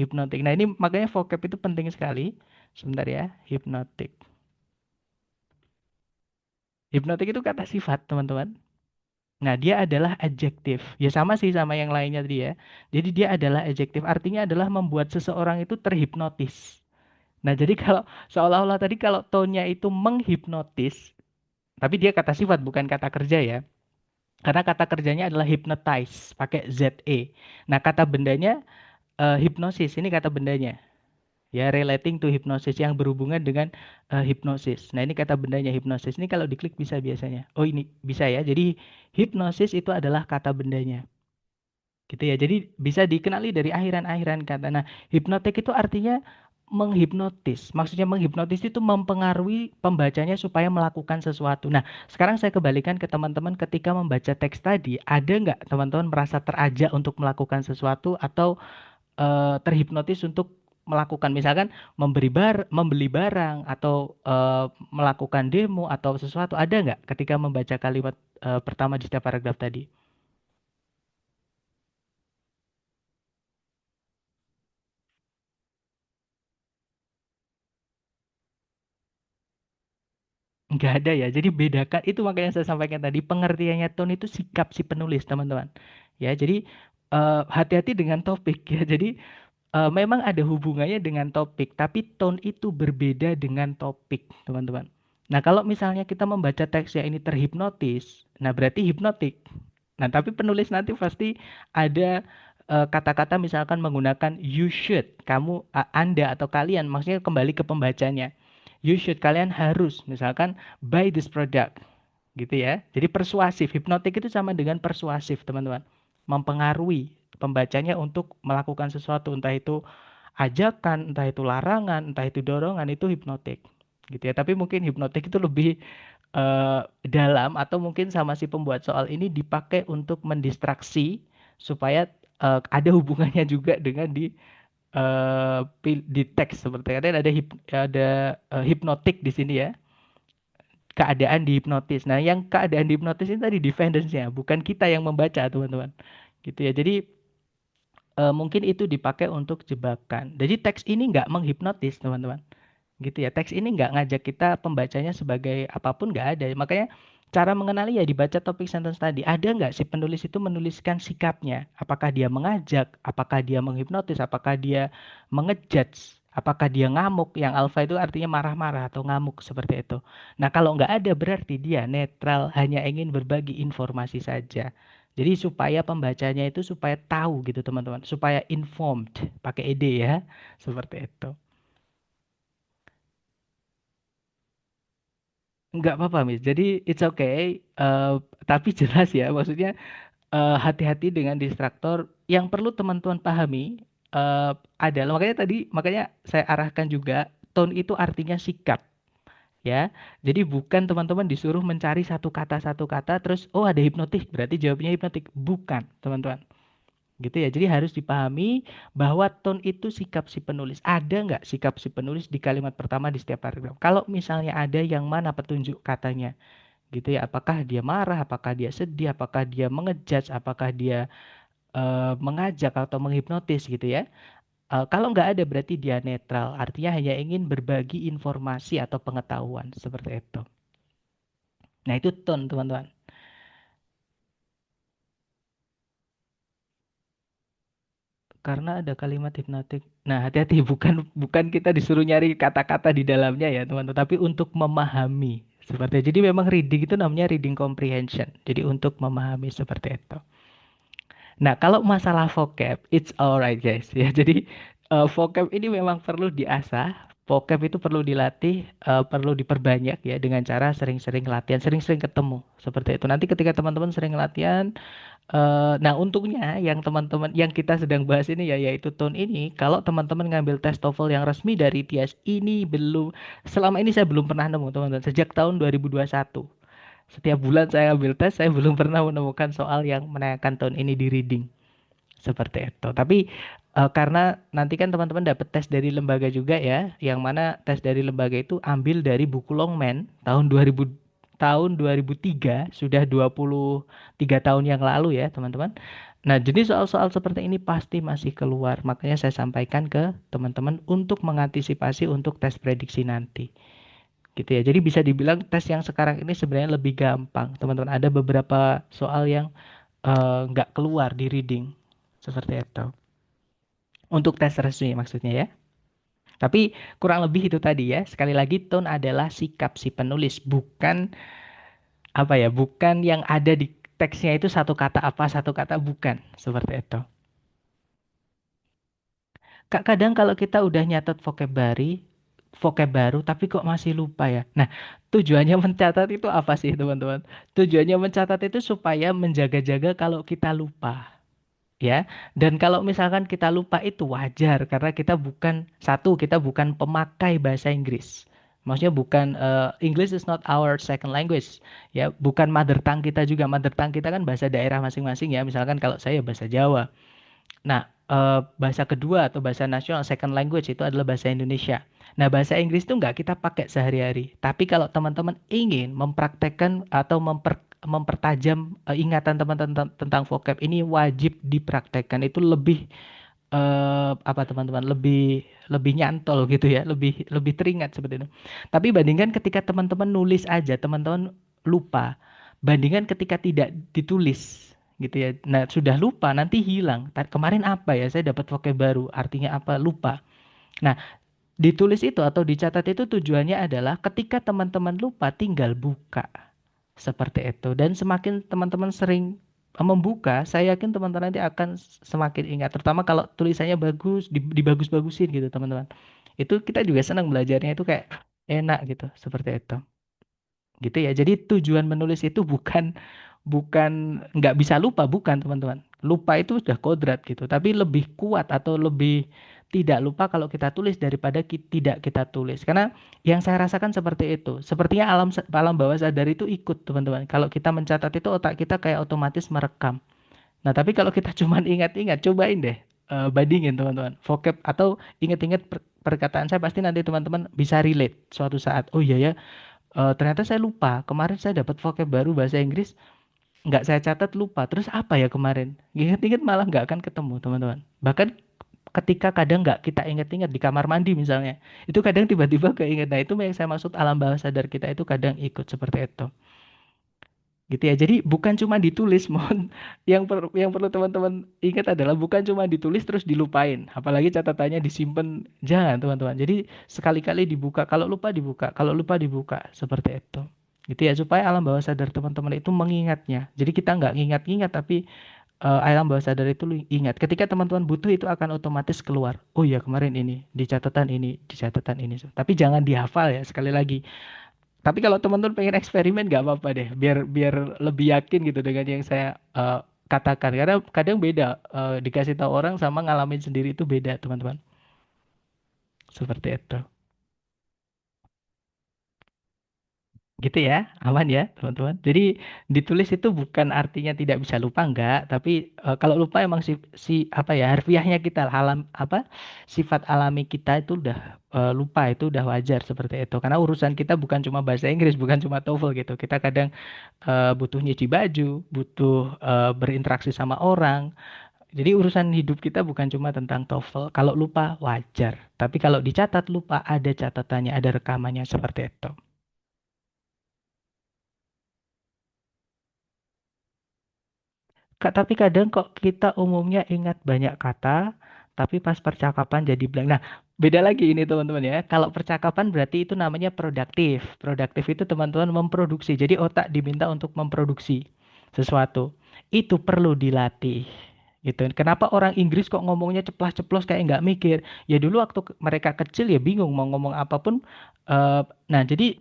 S1: hipnotik. Nah, ini makanya vocab itu penting sekali. Sebentar ya, hipnotik. Hipnotik itu kata sifat, teman-teman. Nah, dia adalah adjektif. Ya sama sih sama yang lainnya tadi ya. Jadi dia adalah adjektif. Artinya adalah membuat seseorang itu terhipnotis. Nah, jadi kalau seolah-olah tadi kalau tone-nya itu menghipnotis, tapi dia kata sifat bukan kata kerja ya. Karena kata kerjanya adalah hypnotize, pakai ZE. Nah, kata bendanya hipnosis. Ini kata bendanya. Ya, relating to hypnosis yang berhubungan dengan hipnosis. Nah, ini kata bendanya hipnosis. Ini kalau diklik bisa biasanya. Oh, ini bisa ya. Jadi, hipnosis itu adalah kata bendanya. Gitu ya. Jadi bisa dikenali dari akhiran-akhiran kata. Nah, hipnotik itu artinya menghipnotis. Maksudnya menghipnotis itu mempengaruhi pembacanya supaya melakukan sesuatu. Nah, sekarang saya kembalikan ke teman-teman ketika membaca teks tadi, ada nggak teman-teman merasa terajak untuk melakukan sesuatu atau terhipnotis untuk melakukan misalkan membeli barang atau melakukan demo atau sesuatu ada nggak ketika membaca kalimat pertama di setiap paragraf tadi? Nggak ada ya. Jadi bedakan itu makanya saya sampaikan tadi pengertiannya tone itu sikap si penulis teman-teman. Ya jadi hati-hati dengan topik ya. Jadi memang ada hubungannya dengan topik, tapi tone itu berbeda dengan topik teman-teman. Nah kalau misalnya kita membaca teks yang ini terhipnotis, nah berarti hipnotik. Nah tapi penulis nanti pasti ada kata-kata misalkan menggunakan you should, kamu, anda atau kalian, maksudnya kembali ke pembacanya. You should, kalian harus, misalkan buy this product, gitu ya. Jadi persuasif, hipnotik itu sama dengan persuasif, teman-teman. Mempengaruhi pembacanya untuk melakukan sesuatu, entah itu ajakan, entah itu larangan, entah itu dorongan, itu hipnotik. Gitu ya. Tapi mungkin hipnotik itu lebih dalam, atau mungkin sama si pembuat soal ini dipakai untuk mendistraksi supaya ada hubungannya juga dengan di teks, seperti ada hipnotik di sini ya, keadaan dihipnotis. Nah, yang keadaan dihipnotis ini tadi defendants-nya, bukan kita yang membaca, teman-teman. Gitu ya. Jadi mungkin itu dipakai untuk jebakan. Jadi teks ini nggak menghipnotis, teman-teman. Gitu ya. Teks ini nggak ngajak kita pembacanya sebagai apapun, nggak ada. Makanya cara mengenali ya dibaca topik sentence tadi. Ada nggak si penulis itu menuliskan sikapnya? Apakah dia mengajak? Apakah dia menghipnotis? Apakah dia mengejudge? Apakah dia ngamuk? Yang alfa itu artinya marah-marah atau ngamuk seperti itu. Nah, kalau nggak ada berarti dia netral, hanya ingin berbagi informasi saja. Jadi supaya pembacanya itu supaya tahu gitu teman-teman, supaya informed, pakai ed ya, seperti itu. Nggak apa-apa, Miss. Jadi it's okay. Tapi jelas ya, maksudnya hati-hati dengan distraktor. Yang perlu teman-teman pahami adalah, makanya saya arahkan juga tone itu artinya sikap ya. Jadi bukan teman-teman disuruh mencari satu kata terus oh ada hipnotik berarti jawabnya hipnotik. Bukan, teman-teman. Gitu ya. Jadi harus dipahami bahwa tone itu sikap si penulis. Ada nggak sikap si penulis di kalimat pertama di setiap paragraf? Kalau misalnya ada, yang mana petunjuk katanya? Gitu ya, apakah dia marah, apakah dia sedih, apakah dia mengejudge, apakah dia mengajak atau menghipnotis gitu ya. Kalau nggak ada berarti dia netral, artinya hanya ingin berbagi informasi atau pengetahuan seperti itu. Nah, itu tone, teman-teman. Karena ada kalimat hipnotik. Nah, hati-hati, bukan kita disuruh nyari kata-kata di dalamnya ya teman-teman, tapi untuk memahami seperti itu. Jadi memang reading itu namanya reading comprehension, jadi untuk memahami seperti itu. Nah, kalau masalah vocab, it's alright guys ya. Jadi vocab ini memang perlu diasah. Vocab itu perlu dilatih, perlu diperbanyak ya dengan cara sering-sering latihan, sering-sering ketemu. Seperti itu. Nanti ketika teman-teman sering latihan, nah untungnya yang teman-teman yang kita sedang bahas ini ya, yaitu tone ini, kalau teman-teman ngambil tes TOEFL yang resmi dari ITS ini belum, selama ini saya belum pernah nemu teman-teman, sejak tahun 2021. Setiap bulan saya ambil tes, saya belum pernah menemukan soal yang menanyakan tone ini di reading. Seperti itu. Tapi karena nanti kan teman-teman dapat tes dari lembaga juga ya, yang mana tes dari lembaga itu ambil dari buku Longman tahun 2003, sudah 23 tahun yang lalu ya, teman-teman. Nah, jenis soal-soal seperti ini pasti masih keluar. Makanya saya sampaikan ke teman-teman untuk mengantisipasi untuk tes prediksi nanti. Gitu ya. Jadi bisa dibilang tes yang sekarang ini sebenarnya lebih gampang. Teman-teman, ada beberapa soal yang nggak keluar di reading. Seperti itu. Untuk tes resmi maksudnya ya. Tapi kurang lebih itu tadi ya. Sekali lagi tone adalah sikap si penulis, bukan apa ya, bukan yang ada di teksnya itu satu kata apa, satu kata bukan. Seperti itu. Kak, kadang kalau kita udah nyatet vocab baru tapi kok masih lupa ya. Nah, tujuannya mencatat itu apa sih, teman-teman? Tujuannya mencatat itu supaya menjaga-jaga kalau kita lupa. Ya, dan kalau misalkan kita lupa itu wajar karena kita bukan pemakai bahasa Inggris. Maksudnya bukan English is not our second language. Ya, bukan mother tongue kita juga. Mother tongue kita kan bahasa daerah masing-masing ya. Misalkan kalau saya bahasa Jawa. Nah, bahasa kedua atau bahasa nasional second language itu adalah bahasa Indonesia. Nah, bahasa Inggris itu nggak kita pakai sehari-hari. Tapi kalau teman-teman ingin mempraktekkan atau mempertajam ingatan teman-teman tentang vocab, ini wajib dipraktekkan. Itu lebih apa teman-teman, lebih lebih nyantol gitu ya, lebih lebih teringat seperti itu. Tapi bandingkan ketika teman-teman nulis aja, teman-teman lupa. Bandingkan ketika tidak ditulis gitu ya. Nah, sudah lupa nanti hilang. Kemarin apa ya? Saya dapat vocab baru, artinya apa? Lupa. Nah, ditulis itu atau dicatat itu tujuannya adalah ketika teman-teman lupa tinggal buka. Seperti itu. Dan semakin teman-teman sering membuka, saya yakin teman-teman nanti akan semakin ingat. Terutama kalau tulisannya bagus, dibagus-bagusin gitu teman-teman. Itu kita juga senang belajarnya itu kayak enak gitu, seperti itu. Gitu ya. Jadi tujuan menulis itu bukan bukan nggak bisa lupa, bukan teman-teman. Lupa itu sudah kodrat gitu, tapi lebih kuat atau lebih tidak lupa kalau kita tulis daripada tidak kita tulis. Karena yang saya rasakan seperti itu. Sepertinya alam bawah sadar itu ikut, teman-teman. Kalau kita mencatat itu otak kita kayak otomatis merekam. Nah, tapi kalau kita cuman ingat-ingat, cobain deh bandingin teman-teman. Vocab atau ingat-ingat perkataan saya, pasti nanti teman-teman bisa relate suatu saat. Oh iya ya, ternyata saya lupa. Kemarin saya dapat vocab baru bahasa Inggris, nggak saya catat, lupa. Terus apa ya kemarin? Ingat-ingat malah nggak akan ketemu, teman-teman. Bahkan ketika kadang nggak kita ingat-ingat di kamar mandi misalnya, itu kadang tiba-tiba keinget. Nah, itu yang saya maksud alam bawah sadar kita itu kadang ikut seperti itu. Gitu ya. Jadi bukan cuma ditulis, mohon yang perlu teman-teman ingat adalah bukan cuma ditulis terus dilupain. Apalagi catatannya disimpan, jangan teman-teman. Jadi sekali-kali dibuka, kalau lupa dibuka, kalau lupa dibuka, seperti itu. Gitu ya, supaya alam bawah sadar teman-teman itu mengingatnya. Jadi kita nggak ngingat-ngingat, tapi alam bawah sadar itu ingat. Ketika teman-teman butuh itu akan otomatis keluar. Oh iya kemarin ini, di catatan ini, di catatan ini. Tapi jangan dihafal ya, sekali lagi. Tapi kalau teman-teman pengen eksperimen nggak apa-apa deh, biar biar lebih yakin gitu dengan yang saya katakan. Karena kadang beda, dikasih tahu orang sama ngalamin sendiri itu beda, teman-teman. Seperti itu. Gitu ya, aman ya, teman-teman. Jadi ditulis itu bukan artinya tidak bisa lupa, enggak. Tapi kalau lupa emang si apa ya, harfiahnya kita, apa, sifat alami kita itu udah lupa, itu udah wajar seperti itu. Karena urusan kita bukan cuma bahasa Inggris, bukan cuma TOEFL gitu. Kita kadang butuh nyuci baju, butuh berinteraksi sama orang. Jadi urusan hidup kita bukan cuma tentang TOEFL. Kalau lupa wajar. Tapi kalau dicatat lupa, ada catatannya, ada rekamannya seperti itu. Kak, tapi kadang kok kita umumnya ingat banyak kata, tapi pas percakapan jadi blank. Nah, beda lagi ini teman-teman ya. Kalau percakapan berarti itu namanya produktif. Produktif itu teman-teman memproduksi. Jadi otak diminta untuk memproduksi sesuatu. Itu perlu dilatih. Gitu. Kenapa orang Inggris kok ngomongnya ceplas-ceplos kayak nggak mikir? Ya dulu waktu mereka kecil ya bingung mau ngomong apapun. Nah, jadi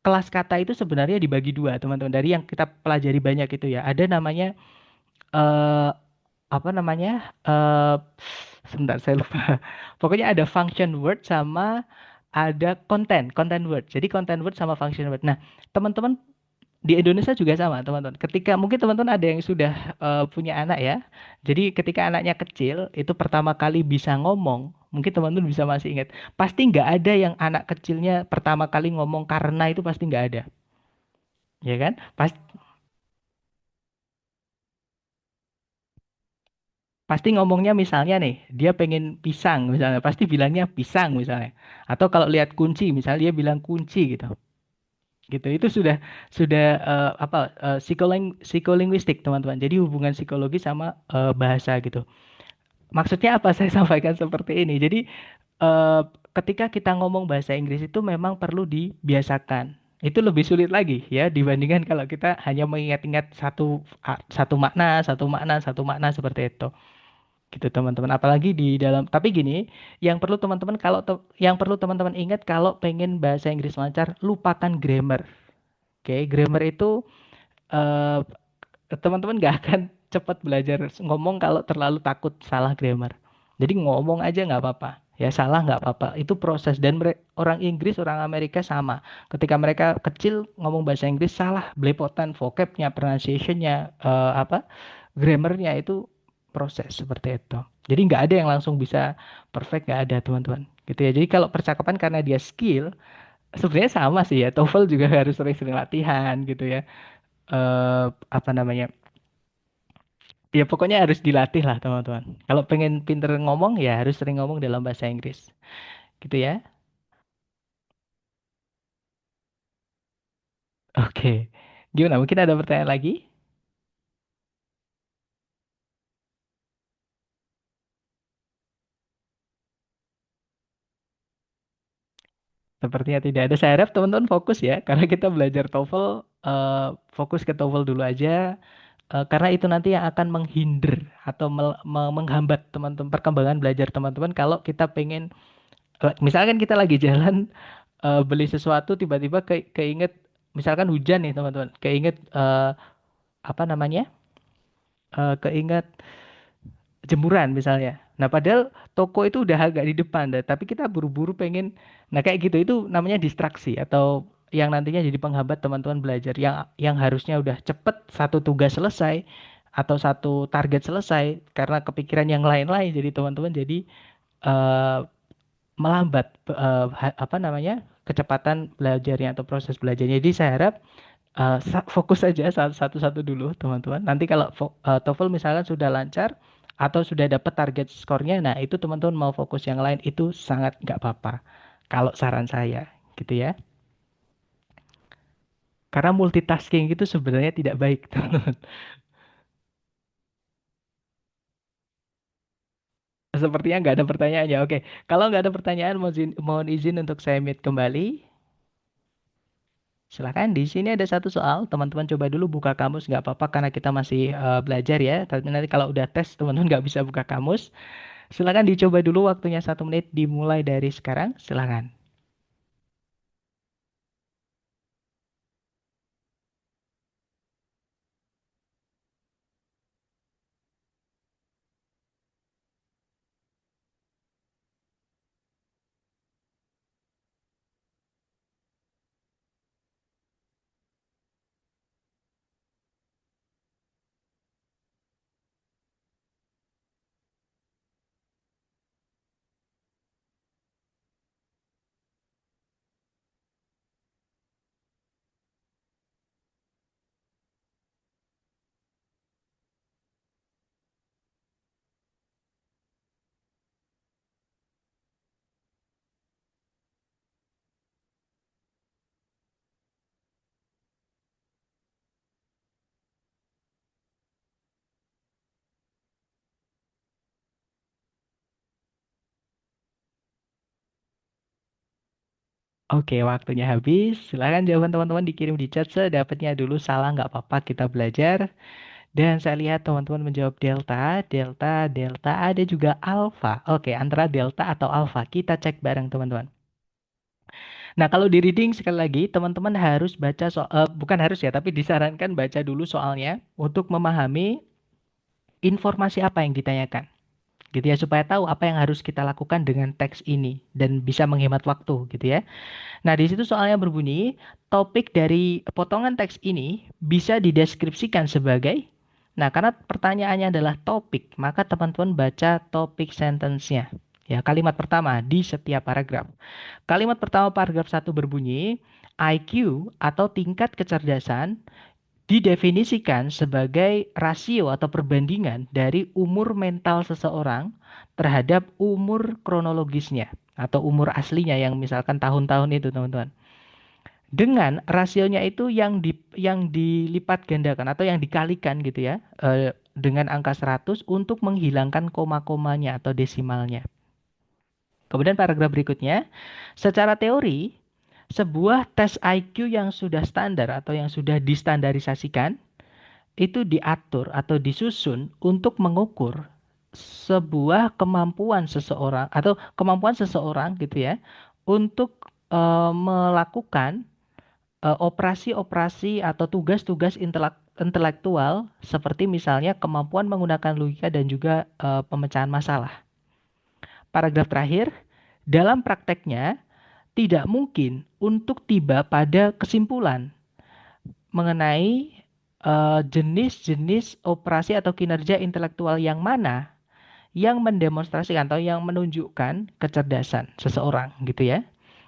S1: kelas kata itu sebenarnya dibagi dua, teman-teman. Dari yang kita pelajari banyak itu ya. Ada namanya eh apa namanya? eh Sebentar saya lupa. Pokoknya ada function word sama ada content word. Jadi content word sama function word. Nah, teman-teman di Indonesia juga sama, teman-teman. Ketika mungkin teman-teman ada yang sudah punya anak ya. Jadi ketika anaknya kecil, itu pertama kali bisa ngomong, mungkin teman-teman bisa masih ingat. Pasti nggak ada yang anak kecilnya pertama kali ngomong karena itu pasti nggak ada. Ya kan? Pasti ngomongnya misalnya nih, dia pengen pisang misalnya, pasti bilangnya pisang misalnya. Atau kalau lihat kunci, misalnya dia bilang kunci gitu. Gitu. Itu sudah apa psikolinguistik, teman-teman. Jadi hubungan psikologi sama bahasa gitu. Maksudnya apa saya sampaikan seperti ini? Jadi eh, ketika kita ngomong bahasa Inggris itu memang perlu dibiasakan. Itu lebih sulit lagi ya dibandingkan kalau kita hanya mengingat-ingat satu makna, satu makna, satu makna seperti itu gitu teman-teman, apalagi di dalam, tapi gini, yang perlu teman-teman ingat kalau pengen bahasa Inggris lancar, lupakan grammar. Oke, grammar itu eh, teman-teman nggak akan cepat belajar ngomong kalau terlalu takut salah grammar. Jadi ngomong aja nggak apa-apa, ya salah nggak apa-apa, itu proses. Dan orang Inggris, orang Amerika sama, ketika mereka kecil ngomong bahasa Inggris salah belepotan, vocabnya, pronunciationnya, apa, grammarnya, itu proses seperti itu. Jadi nggak ada yang langsung bisa perfect, nggak ada teman-teman. Gitu ya. Jadi kalau percakapan karena dia skill, sebenarnya sama sih ya. TOEFL juga harus sering-sering latihan gitu ya. Apa namanya? Ya pokoknya harus dilatih lah teman-teman. Kalau pengen pinter ngomong ya harus sering ngomong dalam bahasa Inggris. Gitu ya. Oke. Gimana? Mungkin ada pertanyaan lagi? Sepertinya tidak ada. Saya harap teman-teman fokus ya. Karena kita belajar TOEFL, fokus ke TOEFL dulu aja. Karena itu nanti yang akan menghinder atau menghambat teman-teman perkembangan belajar teman-teman kalau kita pengen, misalkan kita lagi jalan, beli sesuatu tiba-tiba keinget, misalkan hujan nih teman-teman, keinget apa namanya? Keinget jemuran misalnya. Nah, padahal toko itu udah agak di depan, tapi kita buru-buru pengen. Nah, kayak gitu itu namanya distraksi atau yang nantinya jadi penghambat teman-teman belajar yang harusnya udah cepet satu tugas selesai atau satu target selesai karena kepikiran yang lain-lain. Jadi teman-teman jadi eh, melambat apa namanya? Kecepatan belajarnya atau proses belajarnya. Jadi saya harap fokus aja satu-satu dulu teman-teman. Nanti kalau TOEFL misalkan sudah lancar atau sudah dapat target skornya, nah itu teman-teman mau fokus yang lain itu sangat nggak apa-apa. Kalau saran saya, gitu ya. Karena multitasking itu sebenarnya tidak baik, teman-teman. Sepertinya nggak ada pertanyaannya. Oke, kalau nggak ada pertanyaan, mohon izin untuk saya mute kembali. Silakan, di sini ada satu soal. Teman-teman coba dulu buka kamus, nggak apa-apa karena kita masih belajar ya. Tapi nanti kalau udah tes, teman-teman nggak bisa buka kamus. Silakan dicoba dulu waktunya 1 menit dimulai dari sekarang. Silakan. Oke, waktunya habis. Silakan jawaban teman-teman dikirim di chat sedapatnya dulu. Salah nggak apa-apa, kita belajar. Dan saya lihat teman-teman menjawab delta, delta, delta. Ada juga alfa. Oke, antara delta atau alfa. Kita cek bareng teman-teman. Nah, kalau di reading sekali lagi, teman-teman harus baca bukan harus ya, tapi disarankan baca dulu soalnya untuk memahami informasi apa yang ditanyakan. Gitu ya, supaya tahu apa yang harus kita lakukan dengan teks ini dan bisa menghemat waktu gitu ya. Nah, di situ soalnya berbunyi, topik dari potongan teks ini bisa dideskripsikan sebagai, nah karena pertanyaannya adalah topik, maka teman-teman baca topik sentence-nya. Ya, kalimat pertama di setiap paragraf. Kalimat pertama paragraf 1 berbunyi, IQ atau tingkat kecerdasan didefinisikan sebagai rasio atau perbandingan dari umur mental seseorang terhadap umur kronologisnya atau umur aslinya yang misalkan tahun-tahun itu teman-teman. Dengan rasionya itu yang dilipat gandakan atau yang dikalikan gitu ya dengan angka 100 untuk menghilangkan koma-komanya atau desimalnya. Kemudian paragraf berikutnya, secara teori sebuah tes IQ yang sudah standar atau yang sudah distandarisasikan itu diatur atau disusun untuk mengukur sebuah kemampuan seseorang atau kemampuan seseorang gitu ya untuk melakukan operasi-operasi atau tugas-tugas intelektual seperti misalnya kemampuan menggunakan logika dan juga pemecahan masalah. Paragraf terakhir, dalam prakteknya tidak mungkin untuk tiba pada kesimpulan mengenai jenis-jenis operasi atau kinerja intelektual yang mana yang mendemonstrasikan atau yang menunjukkan kecerdasan seseorang gitu ya.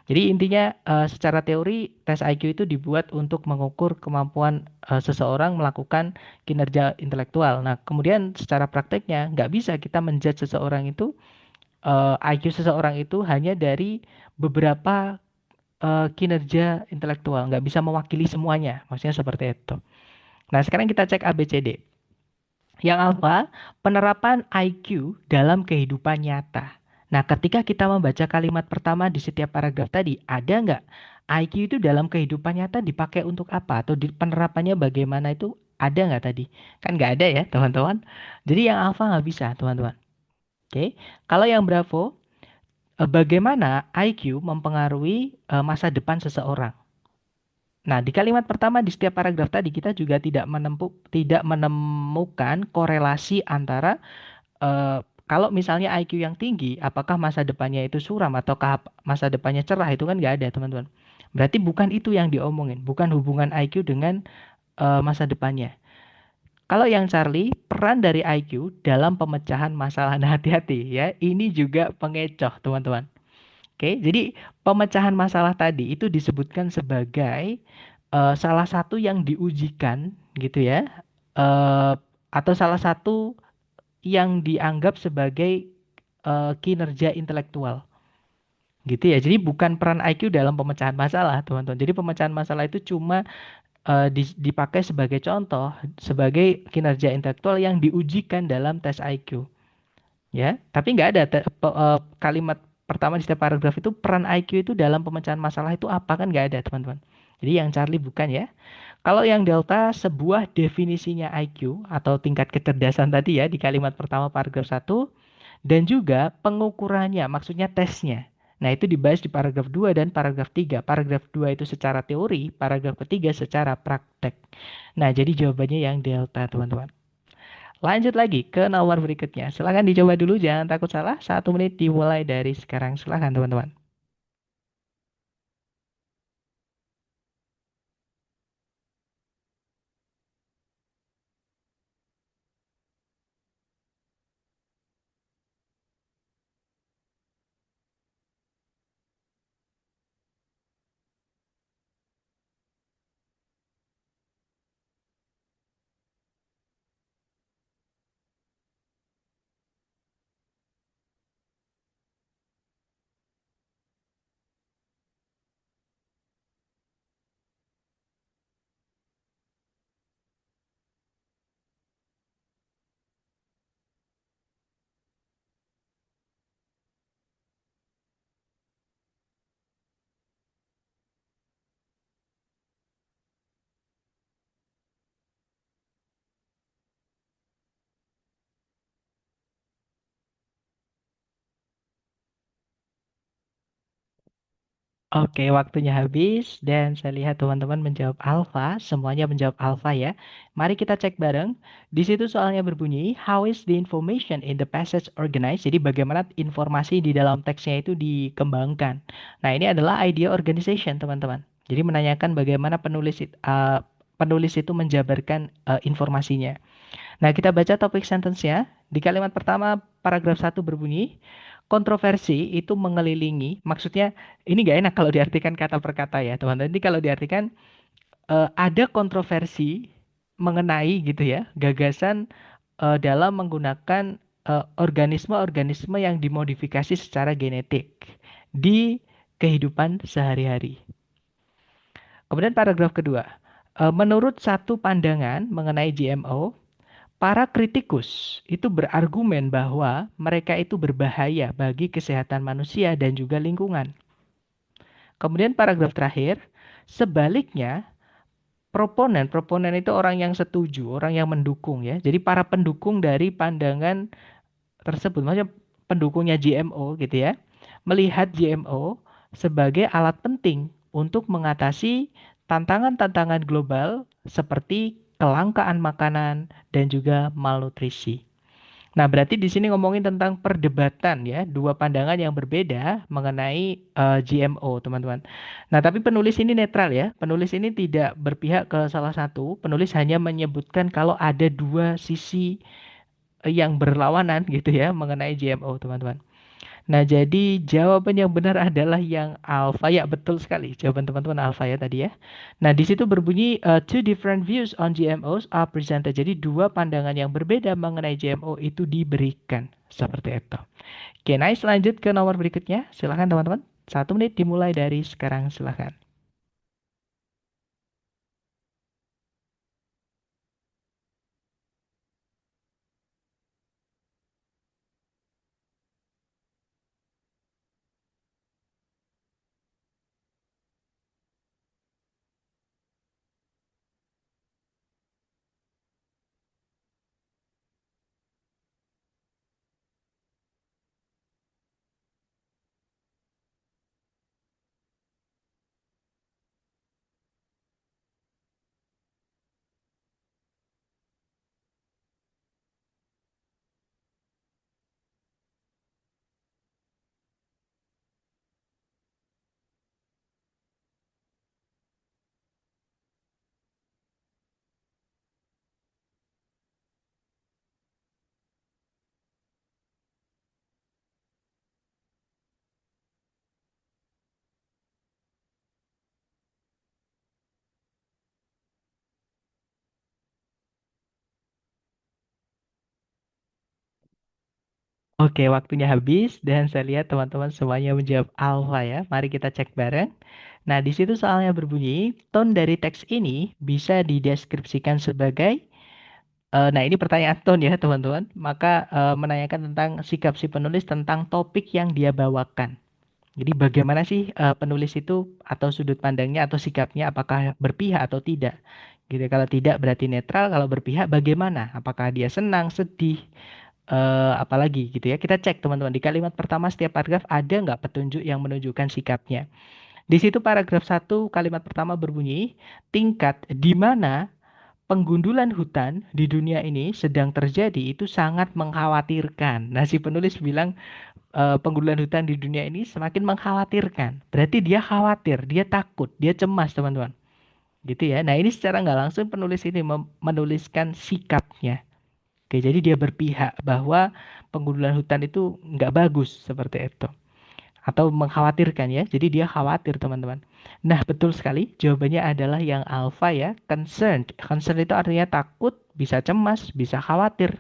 S1: Jadi intinya secara teori tes IQ itu dibuat untuk mengukur kemampuan seseorang melakukan kinerja intelektual. Nah, kemudian secara prakteknya nggak bisa kita menjudge seseorang itu IQ seseorang itu hanya dari beberapa kinerja intelektual, nggak bisa mewakili semuanya. Maksudnya seperti itu. Nah, sekarang kita cek ABCD. Yang alfa, penerapan IQ dalam kehidupan nyata. Nah, ketika kita membaca kalimat pertama di setiap paragraf tadi, ada nggak IQ itu dalam kehidupan nyata dipakai untuk apa? Atau penerapannya bagaimana itu ada nggak tadi? Kan nggak ada ya, teman-teman. Jadi yang alfa nggak bisa, teman-teman. Oke, kalau yang Bravo, Bagaimana IQ mempengaruhi masa depan seseorang. Nah, di kalimat pertama di setiap paragraf tadi kita juga tidak menemukan korelasi antara kalau misalnya IQ yang tinggi, apakah masa depannya itu suram ataukah masa depannya cerah, itu kan nggak ada, teman-teman. Berarti bukan itu yang diomongin, bukan hubungan IQ dengan masa depannya. Kalau yang Charlie, peran dari IQ dalam pemecahan masalah. Nah, hati-hati ya. Ini juga pengecoh, teman-teman. Oke, jadi pemecahan masalah tadi itu disebutkan sebagai salah satu yang diujikan, gitu ya. Eh, atau salah satu yang dianggap sebagai kinerja intelektual. Gitu ya. Jadi bukan peran IQ dalam pemecahan masalah, teman-teman. Jadi pemecahan masalah itu cuma dipakai sebagai contoh, sebagai kinerja intelektual yang diujikan dalam tes IQ. Ya, tapi nggak ada kalimat pertama di setiap paragraf itu peran IQ itu dalam pemecahan masalah itu apa kan nggak ada, teman-teman. Jadi yang Charlie bukan ya. Kalau yang Delta sebuah definisinya IQ atau tingkat kecerdasan tadi ya di kalimat pertama paragraf satu dan juga pengukurannya, maksudnya tesnya. Nah, itu dibahas di paragraf 2 dan paragraf 3. Paragraf 2 itu secara teori, paragraf ketiga secara praktek. Nah, jadi jawabannya yang delta, teman-teman. Lanjut lagi ke nomor berikutnya. Silahkan dicoba dulu, jangan takut salah. 1 menit dimulai dari sekarang. Silahkan, teman-teman. Oke, waktunya habis dan saya lihat teman-teman menjawab alfa, semuanya menjawab alfa ya. Mari kita cek bareng. Di situ soalnya berbunyi, how is the information in the passage organized? Jadi bagaimana informasi di dalam teksnya itu dikembangkan. Nah, ini adalah idea organization, teman-teman. Jadi menanyakan bagaimana penulis itu menjabarkan informasinya. Nah, kita baca topik sentence-nya. Di kalimat pertama, paragraf satu berbunyi, kontroversi itu mengelilingi, maksudnya ini nggak enak kalau diartikan kata per kata ya, teman-teman. Ini kalau diartikan ada kontroversi mengenai gitu ya, gagasan dalam menggunakan organisme-organisme yang dimodifikasi secara genetik di kehidupan sehari-hari. Kemudian paragraf kedua, menurut satu pandangan mengenai GMO, para kritikus itu berargumen bahwa mereka itu berbahaya bagi kesehatan manusia dan juga lingkungan. Kemudian paragraf terakhir, sebaliknya proponen itu orang yang setuju, orang yang mendukung ya. Jadi para pendukung dari pandangan tersebut, maksudnya pendukungnya GMO gitu ya, melihat GMO sebagai alat penting untuk mengatasi tantangan-tantangan global seperti kelangkaan makanan dan juga malnutrisi. Nah, berarti di sini ngomongin tentang perdebatan ya, dua pandangan yang berbeda mengenai GMO, teman-teman. Nah, tapi penulis ini netral ya. Penulis ini tidak berpihak ke salah satu. Penulis hanya menyebutkan kalau ada dua sisi yang berlawanan gitu ya mengenai GMO, teman-teman. Nah, jadi jawaban yang benar adalah yang alfa. Ya, betul sekali. Jawaban teman-teman alfa ya tadi ya. Nah, di situ berbunyi two different views on GMOs are presented. Jadi dua pandangan yang berbeda mengenai GMO itu diberikan. Seperti itu. Oke, nice. Lanjut ke nomor berikutnya. Silahkan teman-teman. 1 menit dimulai dari sekarang. Silahkan. Oke, waktunya habis dan saya lihat teman-teman semuanya menjawab alfa ya. Mari kita cek bareng. Nah, di situ soalnya berbunyi, tone dari teks ini bisa dideskripsikan sebagai nah, ini pertanyaan tone ya, teman-teman. Maka menanyakan tentang sikap si penulis tentang topik yang dia bawakan. Jadi bagaimana sih penulis itu atau sudut pandangnya atau sikapnya apakah berpihak atau tidak? Gitu. Kalau tidak berarti netral, kalau berpihak bagaimana? Apakah dia senang, sedih, apalagi gitu ya. Kita cek teman-teman di kalimat pertama setiap paragraf ada nggak petunjuk yang menunjukkan sikapnya. Di situ paragraf satu kalimat pertama berbunyi tingkat di mana penggundulan hutan di dunia ini sedang terjadi itu sangat mengkhawatirkan. Nah, si penulis bilang penggundulan hutan di dunia ini semakin mengkhawatirkan. Berarti dia khawatir, dia takut, dia cemas, teman-teman. Gitu ya. Nah, ini secara nggak langsung penulis ini menuliskan sikapnya. Oke, jadi dia berpihak bahwa penggundulan hutan itu nggak bagus seperti itu. Atau mengkhawatirkan ya. Jadi dia khawatir teman-teman. Nah, betul sekali. Jawabannya adalah yang alpha ya. Concerned. Concerned itu artinya takut, bisa cemas, bisa khawatir.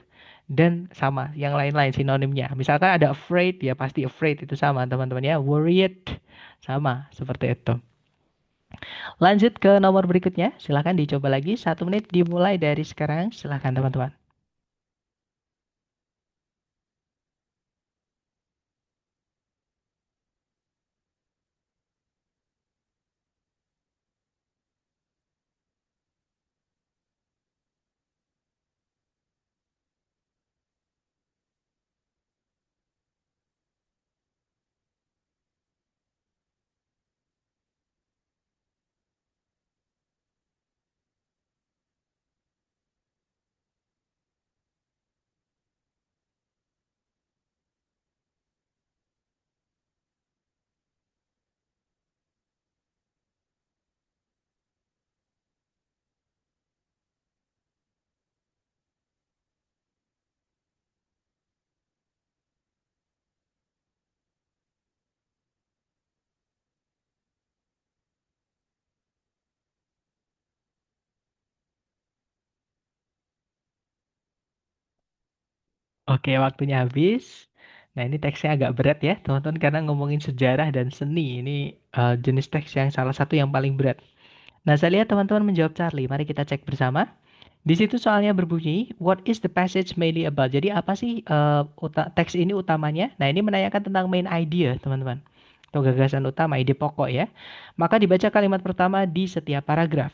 S1: Dan sama, yang lain-lain sinonimnya. Misalkan ada afraid, ya pasti afraid itu sama teman-teman ya. Worried, sama seperti itu. Lanjut ke nomor berikutnya. Silahkan dicoba lagi. 1 menit dimulai dari sekarang. Silahkan teman-teman. Oke, waktunya habis. Nah, ini teksnya agak berat ya, teman-teman, karena ngomongin sejarah dan seni. Ini jenis teks yang salah satu yang paling berat. Nah, saya lihat teman-teman menjawab Charlie. Mari kita cek bersama. Di situ soalnya berbunyi, what is the passage mainly about? Jadi apa sih teks ini utamanya? Nah, ini menanyakan tentang main idea, teman-teman. Atau gagasan utama, ide pokok ya. Maka dibaca kalimat pertama di setiap paragraf.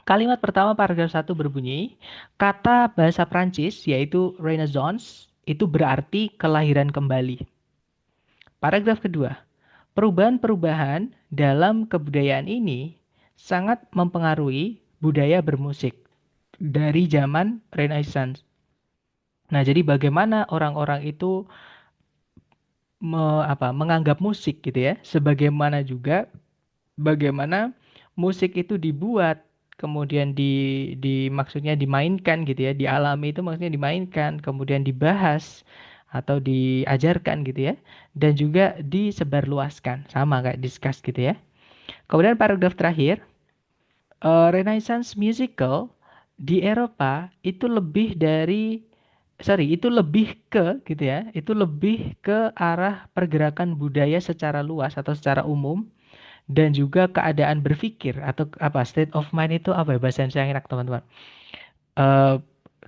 S1: Kalimat pertama paragraf satu berbunyi, kata bahasa Prancis yaitu Renaissance itu berarti kelahiran kembali. Paragraf kedua, perubahan-perubahan dalam kebudayaan ini sangat mempengaruhi budaya bermusik dari zaman Renaissance. Nah, jadi bagaimana orang-orang itu menganggap musik gitu ya, sebagaimana juga bagaimana musik itu dibuat, kemudian maksudnya dimainkan gitu ya, dialami itu maksudnya dimainkan, kemudian dibahas atau diajarkan gitu ya, dan juga disebarluaskan, sama kayak discuss gitu ya. Kemudian paragraf terakhir, Renaissance musical di Eropa itu lebih dari itu lebih ke gitu ya, itu lebih ke arah pergerakan budaya secara luas atau secara umum dan juga keadaan berpikir atau apa state of mind itu apa ya bahasa Indonesia yang enak teman-teman. Eh,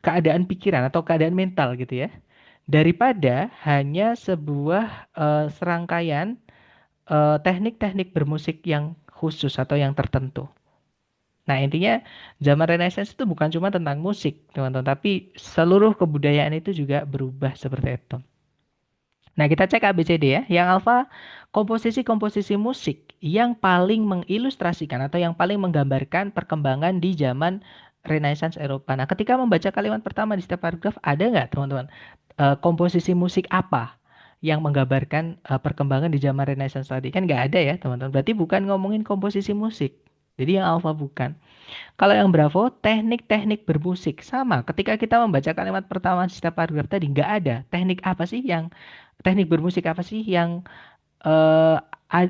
S1: Keadaan pikiran atau keadaan mental gitu ya. Daripada hanya sebuah serangkaian teknik-teknik bermusik yang khusus atau yang tertentu. Nah, intinya zaman Renaissance itu bukan cuma tentang musik, teman-teman, tapi seluruh kebudayaan itu juga berubah seperti itu. Nah, kita cek ABCD ya. Yang alfa, komposisi-komposisi musik yang paling mengilustrasikan atau yang paling menggambarkan perkembangan di zaman Renaissance Eropa. Nah, ketika membaca kalimat pertama di setiap paragraf, ada nggak teman-teman komposisi musik apa yang menggambarkan perkembangan di zaman Renaissance tadi? Kan nggak ada ya, teman-teman. Berarti bukan ngomongin komposisi musik. Jadi yang alfa bukan. Kalau yang Bravo, teknik-teknik bermusik sama. Ketika kita membaca kalimat pertama di setiap paragraf tadi nggak ada. Teknik bermusik apa sih yang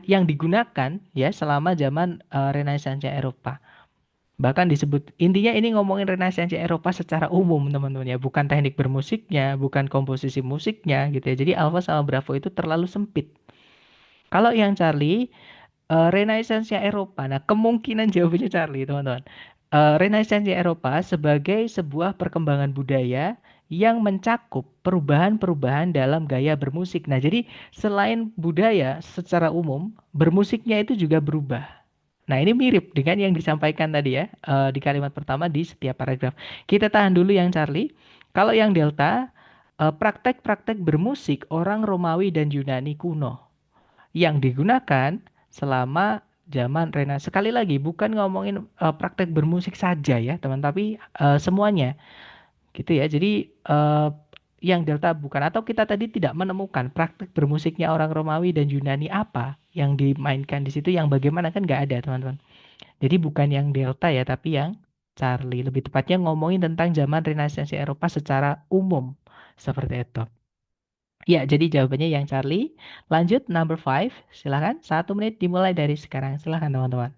S1: yang digunakan ya selama zaman Renaissance Eropa. Bahkan disebut intinya ini ngomongin Renaissance Eropa secara umum teman-teman ya, bukan teknik bermusiknya, bukan komposisi musiknya gitu ya. Jadi Alfa sama Bravo itu terlalu sempit. Kalau yang Charlie Renaissance Eropa. Nah, kemungkinan jawabannya Charlie, teman-teman. Renaissance Eropa sebagai sebuah perkembangan budaya yang mencakup perubahan-perubahan dalam gaya bermusik. Nah, jadi selain budaya secara umum, bermusiknya itu juga berubah. Nah, ini mirip dengan yang disampaikan tadi ya, di kalimat pertama di setiap paragraf. Kita tahan dulu yang Charlie. Kalau yang Delta, praktek-praktek bermusik orang Romawi dan Yunani kuno yang digunakan selama zaman Renaissance. Sekali lagi, bukan ngomongin praktek bermusik saja ya, teman, tapi semuanya, gitu ya. Jadi yang Delta bukan, atau kita tadi tidak menemukan praktek bermusiknya orang Romawi dan Yunani apa yang dimainkan di situ, yang bagaimana kan nggak ada, teman-teman. Jadi bukan yang Delta ya, tapi yang Charlie. Lebih tepatnya ngomongin tentang zaman Renaissance Eropa secara umum, seperti itu. Ya, jadi jawabannya yang Charlie. Lanjut, number five. Silakan, 1 menit dimulai dari sekarang. Silakan, teman-teman.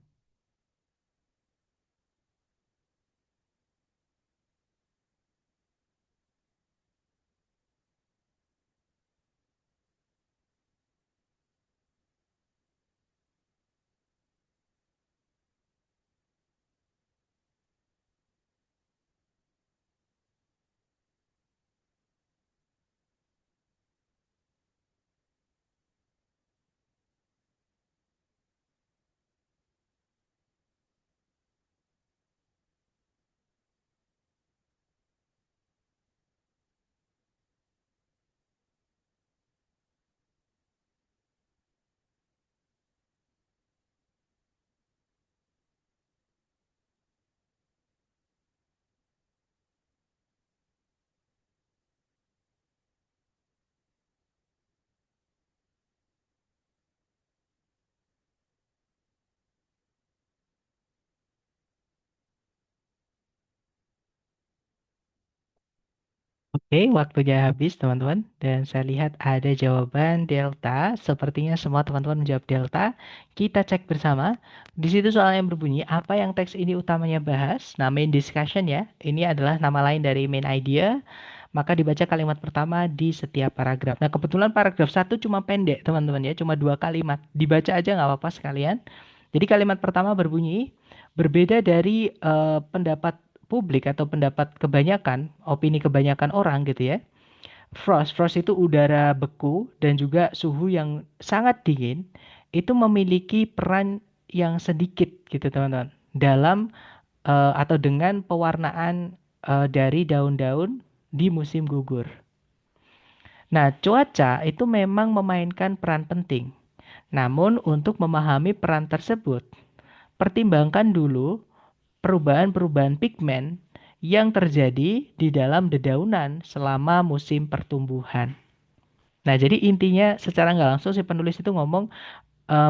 S1: Oke, waktunya habis, teman-teman. Dan saya lihat ada jawaban Delta. Sepertinya semua teman-teman menjawab Delta. Kita cek bersama. Di situ soalnya berbunyi, apa yang teks ini utamanya bahas? Nah, main discussion ya. Ini adalah nama lain dari main idea. Maka dibaca kalimat pertama di setiap paragraf. Nah, kebetulan paragraf satu cuma pendek, teman-teman ya. Cuma 2 kalimat. Dibaca aja nggak apa-apa sekalian. Jadi kalimat pertama berbunyi, berbeda dari pendapat publik atau pendapat kebanyakan, opini kebanyakan orang gitu ya. Frost itu udara beku dan juga suhu yang sangat dingin itu memiliki peran yang sedikit gitu teman-teman dalam atau dengan pewarnaan dari daun-daun di musim gugur. Nah, cuaca itu memang memainkan peran penting. Namun untuk memahami peran tersebut, pertimbangkan dulu perubahan-perubahan pigmen yang terjadi di dalam dedaunan selama musim pertumbuhan. Nah, jadi intinya secara nggak langsung si penulis itu ngomong,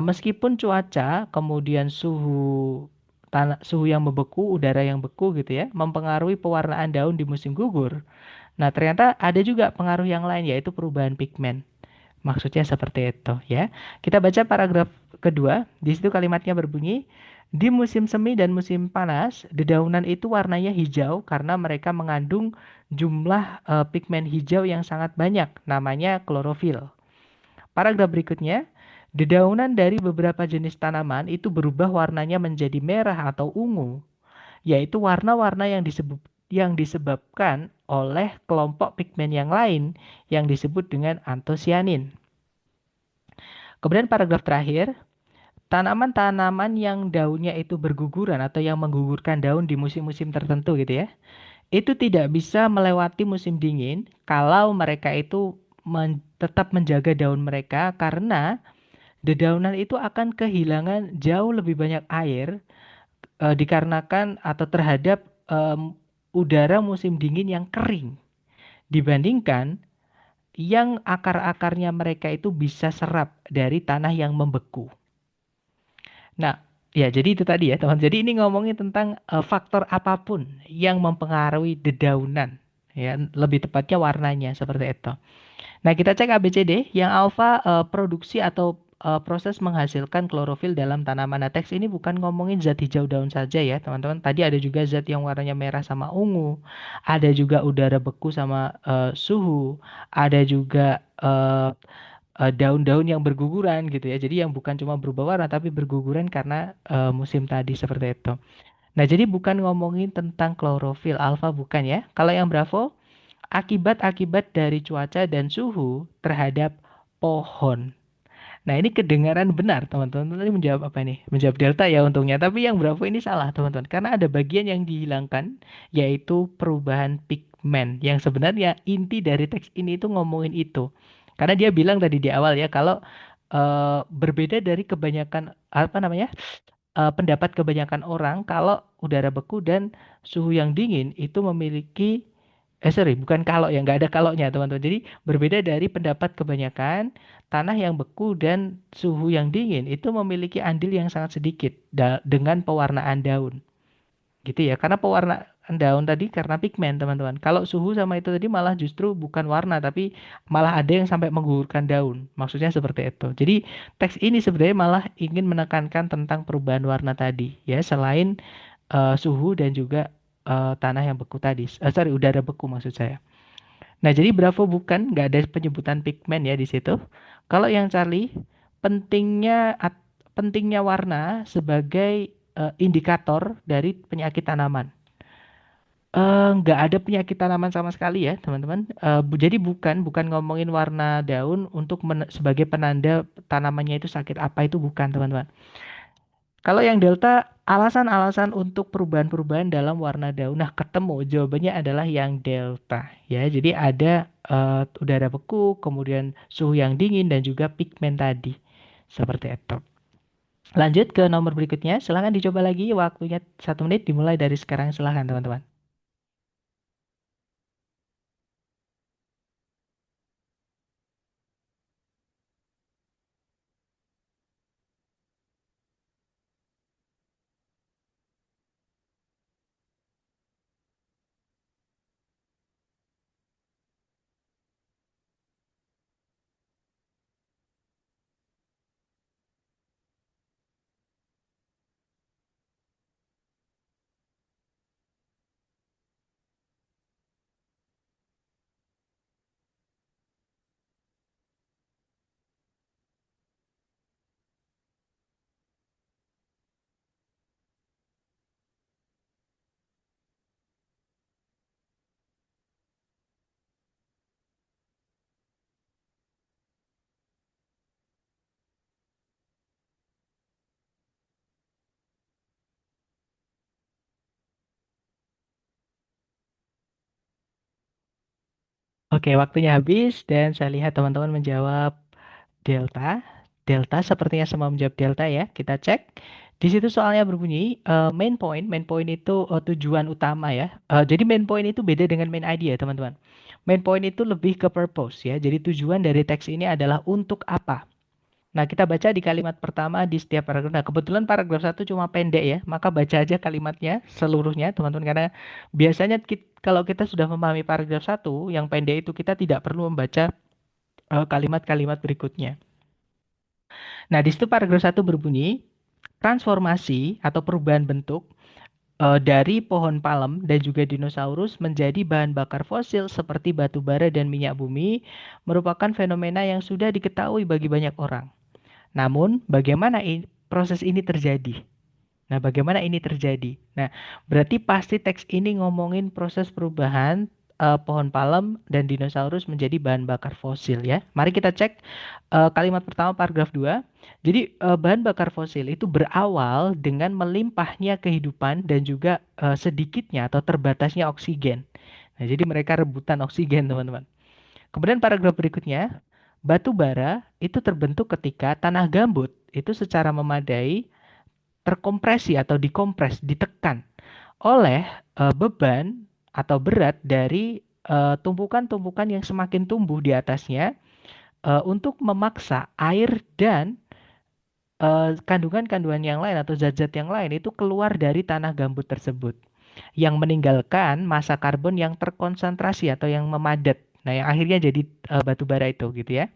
S1: meskipun cuaca, kemudian suhu tanah, suhu yang membeku, udara yang beku gitu ya, mempengaruhi pewarnaan daun di musim gugur. Nah, ternyata ada juga pengaruh yang lain yaitu perubahan pigmen. Maksudnya seperti itu ya. Kita baca paragraf kedua. Di situ kalimatnya berbunyi, di musim semi dan musim panas, dedaunan itu warnanya hijau karena mereka mengandung jumlah pigmen hijau yang sangat banyak, namanya klorofil. Paragraf berikutnya, dedaunan dari beberapa jenis tanaman itu berubah warnanya menjadi merah atau ungu, yaitu warna-warna yang disebabkan oleh kelompok pigmen yang lain yang disebut dengan antosianin. Kemudian paragraf terakhir, tanaman-tanaman yang daunnya itu berguguran atau yang menggugurkan daun di musim-musim tertentu gitu ya, itu tidak bisa melewati musim dingin kalau mereka itu tetap menjaga daun mereka karena dedaunan itu akan kehilangan jauh lebih banyak air dikarenakan atau terhadap udara musim dingin yang kering dibandingkan yang akar-akarnya mereka itu bisa serap dari tanah yang membeku. Nah, ya jadi itu tadi ya teman. Jadi ini ngomongin tentang faktor apapun yang mempengaruhi dedaunan. Ya, lebih tepatnya warnanya seperti itu. Nah, kita cek ABCD. Yang alfa produksi atau proses menghasilkan klorofil dalam tanaman. Nah, teks ini bukan ngomongin zat hijau daun saja ya, teman-teman. Tadi ada juga zat yang warnanya merah sama ungu, ada juga udara beku sama suhu, ada juga daun-daun yang berguguran gitu ya. Jadi yang bukan cuma berubah warna tapi berguguran karena musim tadi seperti itu. Nah, jadi bukan ngomongin tentang klorofil alfa bukan ya. Kalau yang Bravo, akibat-akibat dari cuaca dan suhu terhadap pohon. Nah, ini kedengaran benar, teman-teman. Tadi menjawab apa nih? Menjawab delta ya untungnya. Tapi yang Bravo ini salah, teman-teman. Karena ada bagian yang dihilangkan, yaitu perubahan pigmen. Yang sebenarnya inti dari teks ini itu ngomongin itu. Karena dia bilang tadi di awal ya, kalau berbeda dari kebanyakan, apa namanya, pendapat kebanyakan orang, kalau udara beku dan suhu yang dingin itu memiliki sorry, bukan kalau ya, nggak ada kaloknya teman-teman. Jadi berbeda dari pendapat kebanyakan, tanah yang beku dan suhu yang dingin itu memiliki andil yang sangat sedikit dengan pewarnaan daun. Gitu ya, karena pewarnaan daun tadi karena pigmen teman-teman. Kalau suhu sama itu tadi malah justru bukan warna, tapi malah ada yang sampai menggugurkan daun. Maksudnya seperti itu. Jadi teks ini sebenarnya malah ingin menekankan tentang perubahan warna tadi, ya, selain suhu dan juga tanah yang beku tadi. Sorry, udara beku maksud saya. Nah, jadi Bravo bukan, nggak ada penyebutan pigmen ya di situ. Kalau yang Charlie, pentingnya pentingnya warna sebagai indikator dari penyakit tanaman. Nggak ada penyakit tanaman sama sekali ya, teman-teman. Jadi bukan ngomongin warna daun untuk sebagai penanda tanamannya itu sakit apa itu bukan, teman-teman. Kalau yang delta, alasan-alasan untuk perubahan-perubahan dalam warna daun. Nah, ketemu jawabannya adalah yang delta ya. Jadi ada udara beku, kemudian suhu yang dingin dan juga pigmen tadi. Seperti itu. Lanjut ke nomor berikutnya. Silahkan dicoba lagi. Waktunya 1 menit dimulai dari sekarang. Silahkan teman-teman. Oke, waktunya habis dan saya lihat teman-teman menjawab delta. Delta sepertinya semua menjawab delta ya. Kita cek. Di situ soalnya berbunyi main point. Main point itu tujuan utama ya. Jadi main point itu beda dengan main idea, teman-teman. Main point itu lebih ke purpose ya. Jadi tujuan dari teks ini adalah untuk apa? Nah, kita baca di kalimat pertama di setiap paragraf. Nah, kebetulan paragraf satu cuma pendek ya, maka baca aja kalimatnya seluruhnya, teman-teman. Karena biasanya kalau kita sudah memahami paragraf satu, yang pendek itu kita tidak perlu membaca kalimat-kalimat berikutnya. Nah, di situ paragraf satu berbunyi, transformasi atau perubahan bentuk dari pohon palem dan juga dinosaurus menjadi bahan bakar fosil seperti batu bara dan minyak bumi merupakan fenomena yang sudah diketahui bagi banyak orang. Namun, bagaimana proses ini terjadi? Nah, bagaimana ini terjadi? Nah, berarti pasti teks ini ngomongin proses perubahan pohon palem dan dinosaurus menjadi bahan bakar fosil ya. Mari kita cek kalimat pertama paragraf 2. Jadi, bahan bakar fosil itu berawal dengan melimpahnya kehidupan dan juga sedikitnya atau terbatasnya oksigen. Nah, jadi mereka rebutan oksigen, teman-teman. Kemudian paragraf berikutnya, batu bara itu terbentuk ketika tanah gambut itu secara memadai terkompresi atau dikompres, ditekan oleh beban atau berat dari tumpukan-tumpukan yang semakin tumbuh di atasnya untuk memaksa air dan kandungan-kandungan yang lain atau zat-zat yang lain itu keluar dari tanah gambut tersebut yang meninggalkan massa karbon yang terkonsentrasi atau yang memadat. Nah, yang akhirnya jadi batu bara itu gitu ya.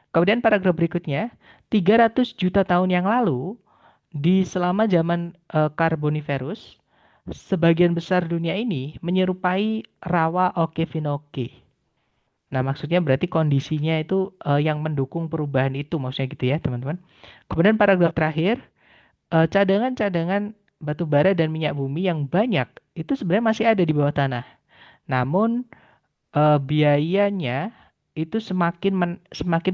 S1: Kemudian paragraf berikutnya, 300 juta tahun yang lalu, di selama zaman Karboniferus, sebagian besar dunia ini menyerupai rawa Okefenokee. Nah, maksudnya berarti kondisinya itu yang mendukung perubahan itu, maksudnya gitu ya, teman-teman. Kemudian paragraf terakhir, cadangan-cadangan batu bara dan minyak bumi yang banyak itu sebenarnya masih ada di bawah tanah. Namun biayanya itu semakin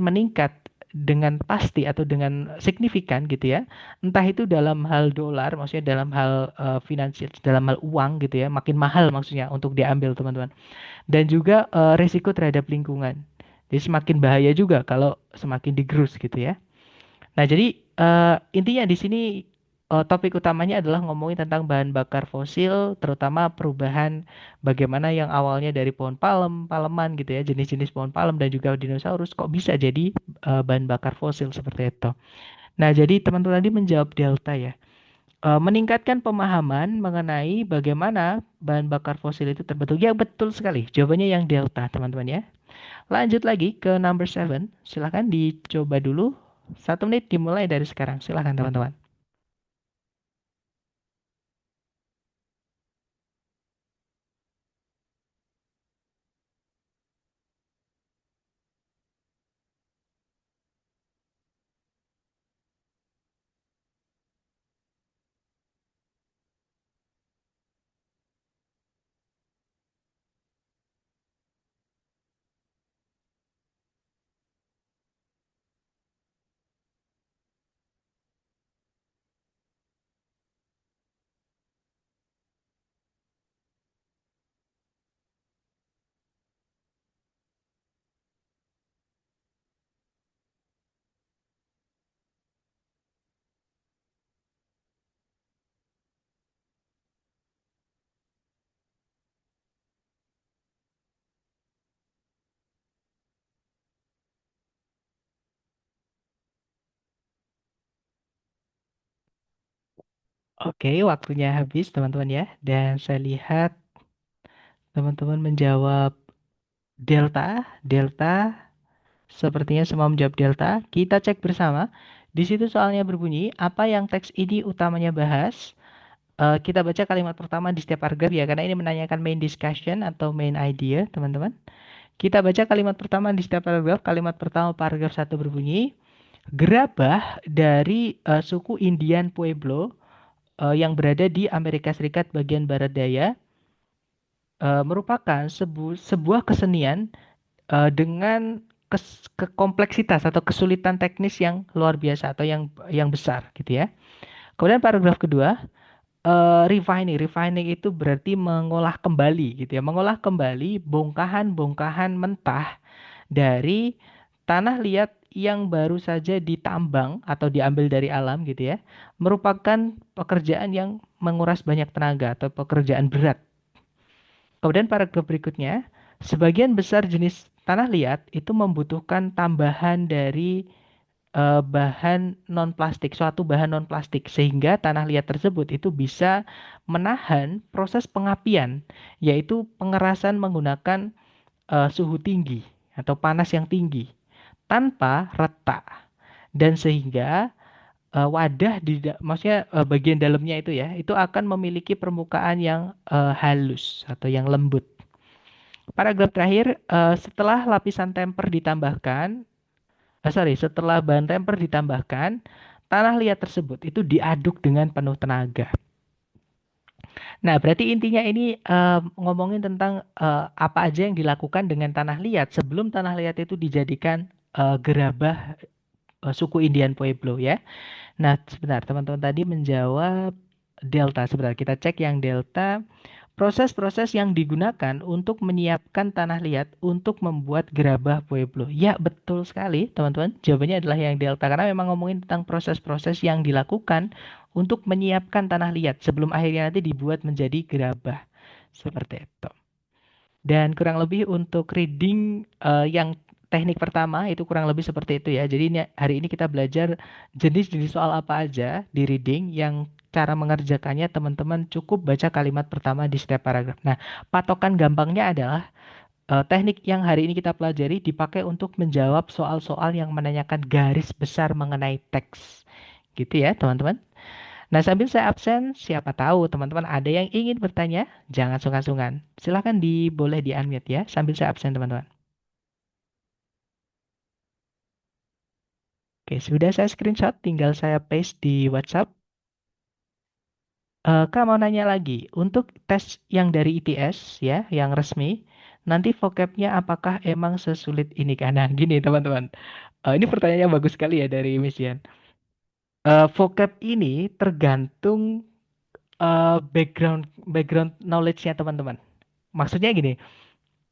S1: meningkat dengan pasti atau dengan signifikan gitu ya. Entah itu dalam hal dolar, maksudnya dalam hal finansial, dalam hal uang gitu ya, makin mahal maksudnya untuk diambil teman-teman. Dan juga resiko terhadap lingkungan. Jadi semakin bahaya juga kalau semakin digerus gitu ya. Nah, jadi intinya di sini topik utamanya adalah ngomongin tentang bahan bakar fosil, terutama perubahan bagaimana yang awalnya dari pohon palem, paleman gitu ya, jenis-jenis pohon palem dan juga dinosaurus kok bisa jadi bahan bakar fosil seperti itu. Nah, jadi teman-teman tadi menjawab delta ya. Meningkatkan pemahaman mengenai bagaimana bahan bakar fosil itu terbentuk. Ya, betul sekali. Jawabannya yang delta, teman-teman ya. Lanjut lagi ke number 7. Silahkan dicoba dulu. 1 menit dimulai dari sekarang. Silahkan teman-teman. Oke, waktunya habis teman-teman ya. Dan saya lihat teman-teman menjawab delta. Delta sepertinya semua menjawab delta. Kita cek bersama. Di situ soalnya berbunyi, apa yang teks ini utamanya bahas? Kita baca kalimat pertama di setiap paragraf ya, karena ini menanyakan main discussion atau main idea, teman-teman. Kita baca kalimat pertama di setiap paragraf. Kalimat pertama paragraf satu berbunyi, gerabah dari suku Indian Pueblo yang berada di Amerika Serikat bagian barat daya merupakan sebuah kesenian dengan kompleksitas atau kesulitan teknis yang luar biasa atau yang besar gitu ya. Kemudian paragraf kedua, refining. Refining itu berarti mengolah kembali gitu ya. Mengolah kembali bongkahan-bongkahan mentah dari tanah liat yang baru saja ditambang atau diambil dari alam gitu ya. Merupakan pekerjaan yang menguras banyak tenaga atau pekerjaan berat. Kemudian paragraf berikutnya, sebagian besar jenis tanah liat itu membutuhkan tambahan dari bahan non plastik, suatu bahan non plastik, sehingga tanah liat tersebut itu bisa menahan proses pengapian, yaitu pengerasan menggunakan suhu tinggi atau panas yang tinggi tanpa retak, dan sehingga wadah maksudnya bagian dalamnya itu ya, itu akan memiliki permukaan yang halus atau yang lembut. Paragraf terakhir, setelah lapisan temper ditambahkan, setelah bahan temper ditambahkan, tanah liat tersebut itu diaduk dengan penuh tenaga. Nah, berarti intinya ini ngomongin tentang apa aja yang dilakukan dengan tanah liat sebelum tanah liat itu dijadikan gerabah suku Indian Pueblo ya. Nah, sebentar, teman-teman tadi menjawab delta. Sebentar, kita cek yang delta. Proses-proses yang digunakan untuk menyiapkan tanah liat untuk membuat gerabah Pueblo. Ya, betul sekali, teman-teman. Jawabannya adalah yang delta karena memang ngomongin tentang proses-proses yang dilakukan untuk menyiapkan tanah liat sebelum akhirnya nanti dibuat menjadi gerabah. Seperti itu. Dan kurang lebih untuk reading yang teknik pertama itu kurang lebih seperti itu ya. Jadi hari ini kita belajar jenis-jenis soal apa aja di reading yang cara mengerjakannya teman-teman cukup baca kalimat pertama di setiap paragraf. Nah, patokan gampangnya adalah Teknik yang hari ini kita pelajari dipakai untuk menjawab soal-soal yang menanyakan garis besar mengenai teks. Gitu ya, teman-teman. Nah, sambil saya absen, siapa tahu teman-teman ada yang ingin bertanya, jangan sungkan-sungkan. Silahkan boleh di-unmute ya, sambil saya absen teman-teman. Oke, sudah saya screenshot, tinggal saya paste di WhatsApp. Kak mau nanya lagi, untuk tes yang dari ITS ya, yang resmi, nanti vocabnya apakah emang sesulit ini? Karena gini teman-teman, ini pertanyaannya bagus sekali ya dari Miss Yan. Vocab ini tergantung background background knowledge-nya teman-teman. Maksudnya gini,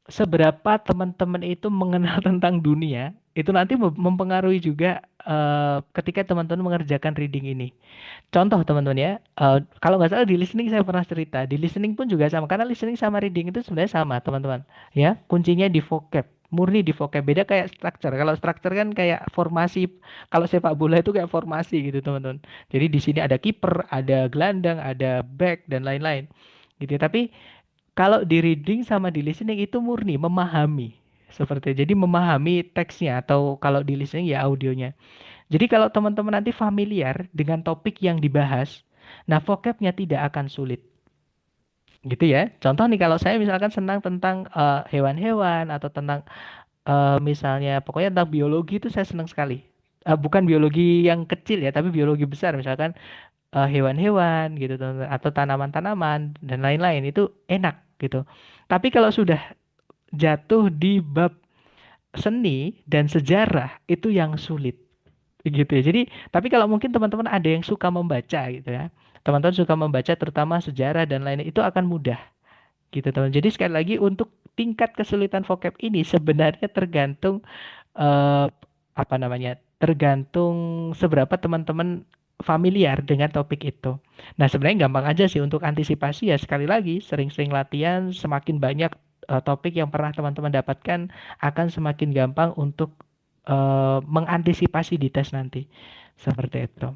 S1: seberapa teman-teman itu mengenal tentang dunia, itu nanti mempengaruhi juga ketika teman-teman mengerjakan reading ini. Contoh teman-teman ya, kalau nggak salah di listening saya pernah cerita, di listening pun juga sama, karena listening sama reading itu sebenarnya sama teman-teman. Ya, kuncinya di vocab, murni di vocab. Beda kayak structure. Kalau structure kan kayak formasi, kalau sepak bola itu kayak formasi gitu teman-teman. Jadi di sini ada kiper, ada gelandang, ada back dan lain-lain. Gitu ya. Tapi kalau di reading sama di listening itu murni memahami. Seperti jadi memahami teksnya atau kalau di listening ya audionya. Jadi kalau teman-teman nanti familiar dengan topik yang dibahas, nah vocabnya tidak akan sulit. Gitu ya. Contoh nih kalau saya misalkan senang tentang hewan-hewan atau tentang misalnya pokoknya tentang biologi itu saya senang sekali. Bukan biologi yang kecil ya, tapi biologi besar misalkan hewan-hewan gitu teman-teman, atau tanaman-tanaman dan lain-lain itu enak gitu. Tapi kalau sudah jatuh di bab seni dan sejarah itu yang sulit gitu ya. Jadi, tapi kalau mungkin teman-teman ada yang suka membaca gitu ya. Teman-teman suka membaca terutama sejarah dan lain itu akan mudah gitu teman. Jadi sekali lagi untuk tingkat kesulitan vocab ini sebenarnya tergantung eh, apa namanya? Tergantung seberapa teman-teman familiar dengan topik itu. Nah, sebenarnya gampang aja sih untuk antisipasi ya sekali lagi sering-sering latihan, semakin banyak topik yang pernah teman-teman dapatkan akan semakin gampang untuk mengantisipasi di tes nanti. Seperti itu.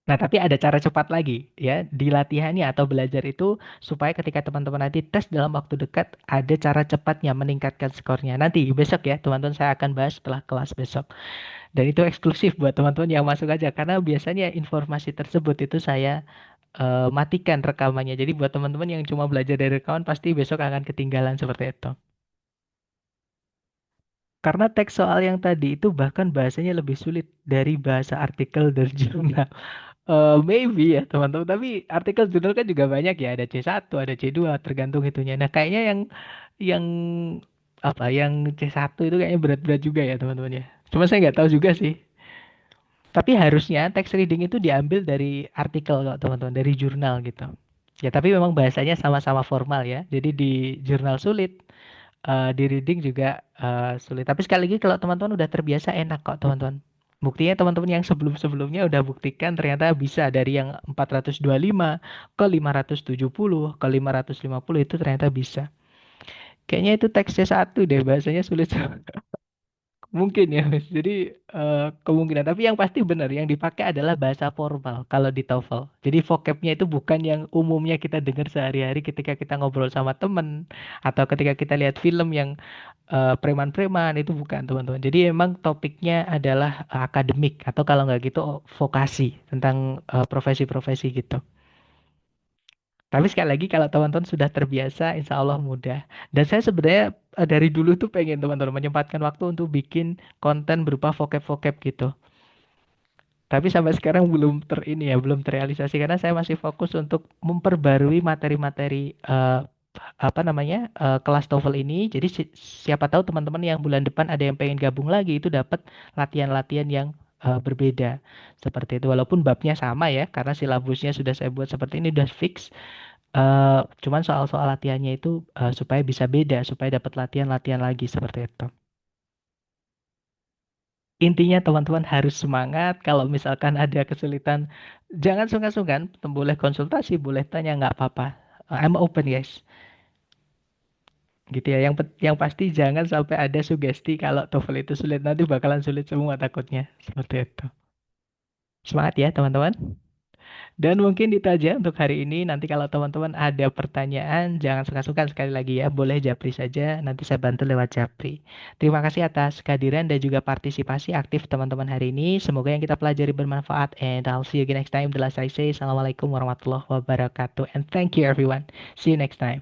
S1: Nah, tapi ada cara cepat lagi ya di latihannya atau belajar itu supaya ketika teman-teman nanti tes dalam waktu dekat ada cara cepatnya meningkatkan skornya. Nanti besok ya, teman-teman saya akan bahas setelah kelas besok. Dan itu eksklusif buat teman-teman yang masuk aja karena biasanya informasi tersebut itu saya matikan rekamannya. Jadi buat teman-teman yang cuma belajar dari rekaman pasti besok akan ketinggalan seperti itu. Karena teks soal yang tadi itu bahkan bahasanya lebih sulit dari bahasa artikel dari jurnal. Maybe ya teman-teman, tapi artikel jurnal kan juga banyak ya, ada C1, ada C2, tergantung itunya. Nah, kayaknya yang apa, yang C1 itu kayaknya berat-berat juga ya teman-teman ya. Cuma saya nggak tahu juga sih. Tapi harusnya text reading itu diambil dari artikel kok teman-teman, dari jurnal gitu. Ya, tapi memang bahasanya sama-sama formal ya. Jadi di jurnal sulit, di reading juga sulit. Tapi sekali lagi kalau teman-teman udah terbiasa enak kok teman-teman. Buktinya teman-teman yang sebelum-sebelumnya udah buktikan ternyata bisa dari yang 425 ke 570 ke 550 itu ternyata bisa. Kayaknya itu teksnya satu deh, bahasanya sulit. Mungkin ya, Mas. Jadi kemungkinan. Tapi yang pasti benar, yang dipakai adalah bahasa formal kalau di TOEFL. Jadi vocabnya itu bukan yang umumnya kita dengar sehari-hari ketika kita ngobrol sama temen atau ketika kita lihat film yang preman-preman itu bukan teman-teman. Jadi emang topiknya adalah akademik atau kalau nggak gitu vokasi tentang profesi-profesi gitu. Tapi sekali lagi kalau teman-teman sudah terbiasa, insya Allah mudah. Dan saya sebenarnya dari dulu tuh pengen teman-teman menyempatkan waktu untuk bikin konten berupa vocab-vocab gitu. Tapi sampai sekarang belum ini ya, belum terrealisasi karena saya masih fokus untuk memperbarui materi-materi apa namanya kelas TOEFL ini. Jadi siapa tahu teman-teman yang bulan depan ada yang pengen gabung lagi itu dapat latihan-latihan yang berbeda seperti itu. Walaupun babnya sama ya, karena silabusnya sudah saya buat seperti ini udah fix. Cuman soal-soal latihannya itu supaya bisa beda, supaya dapat latihan-latihan lagi seperti itu. Intinya teman-teman harus semangat. Kalau misalkan ada kesulitan, jangan sungkan-sungkan. Boleh konsultasi, boleh tanya, nggak apa-apa. I'm open guys. Gitu ya. Yang pasti jangan sampai ada sugesti kalau TOEFL itu sulit nanti bakalan sulit semua takutnya. Seperti itu. Semangat ya teman-teman. Dan mungkin itu aja untuk hari ini. Nanti kalau teman-teman ada pertanyaan, jangan suka-suka sekali lagi ya. Boleh japri saja, nanti saya bantu lewat japri. Terima kasih atas kehadiran dan juga partisipasi aktif teman-teman hari ini. Semoga yang kita pelajari bermanfaat. And I'll see you again next time. The last I say, Assalamualaikum warahmatullahi wabarakatuh. And thank you everyone. See you next time.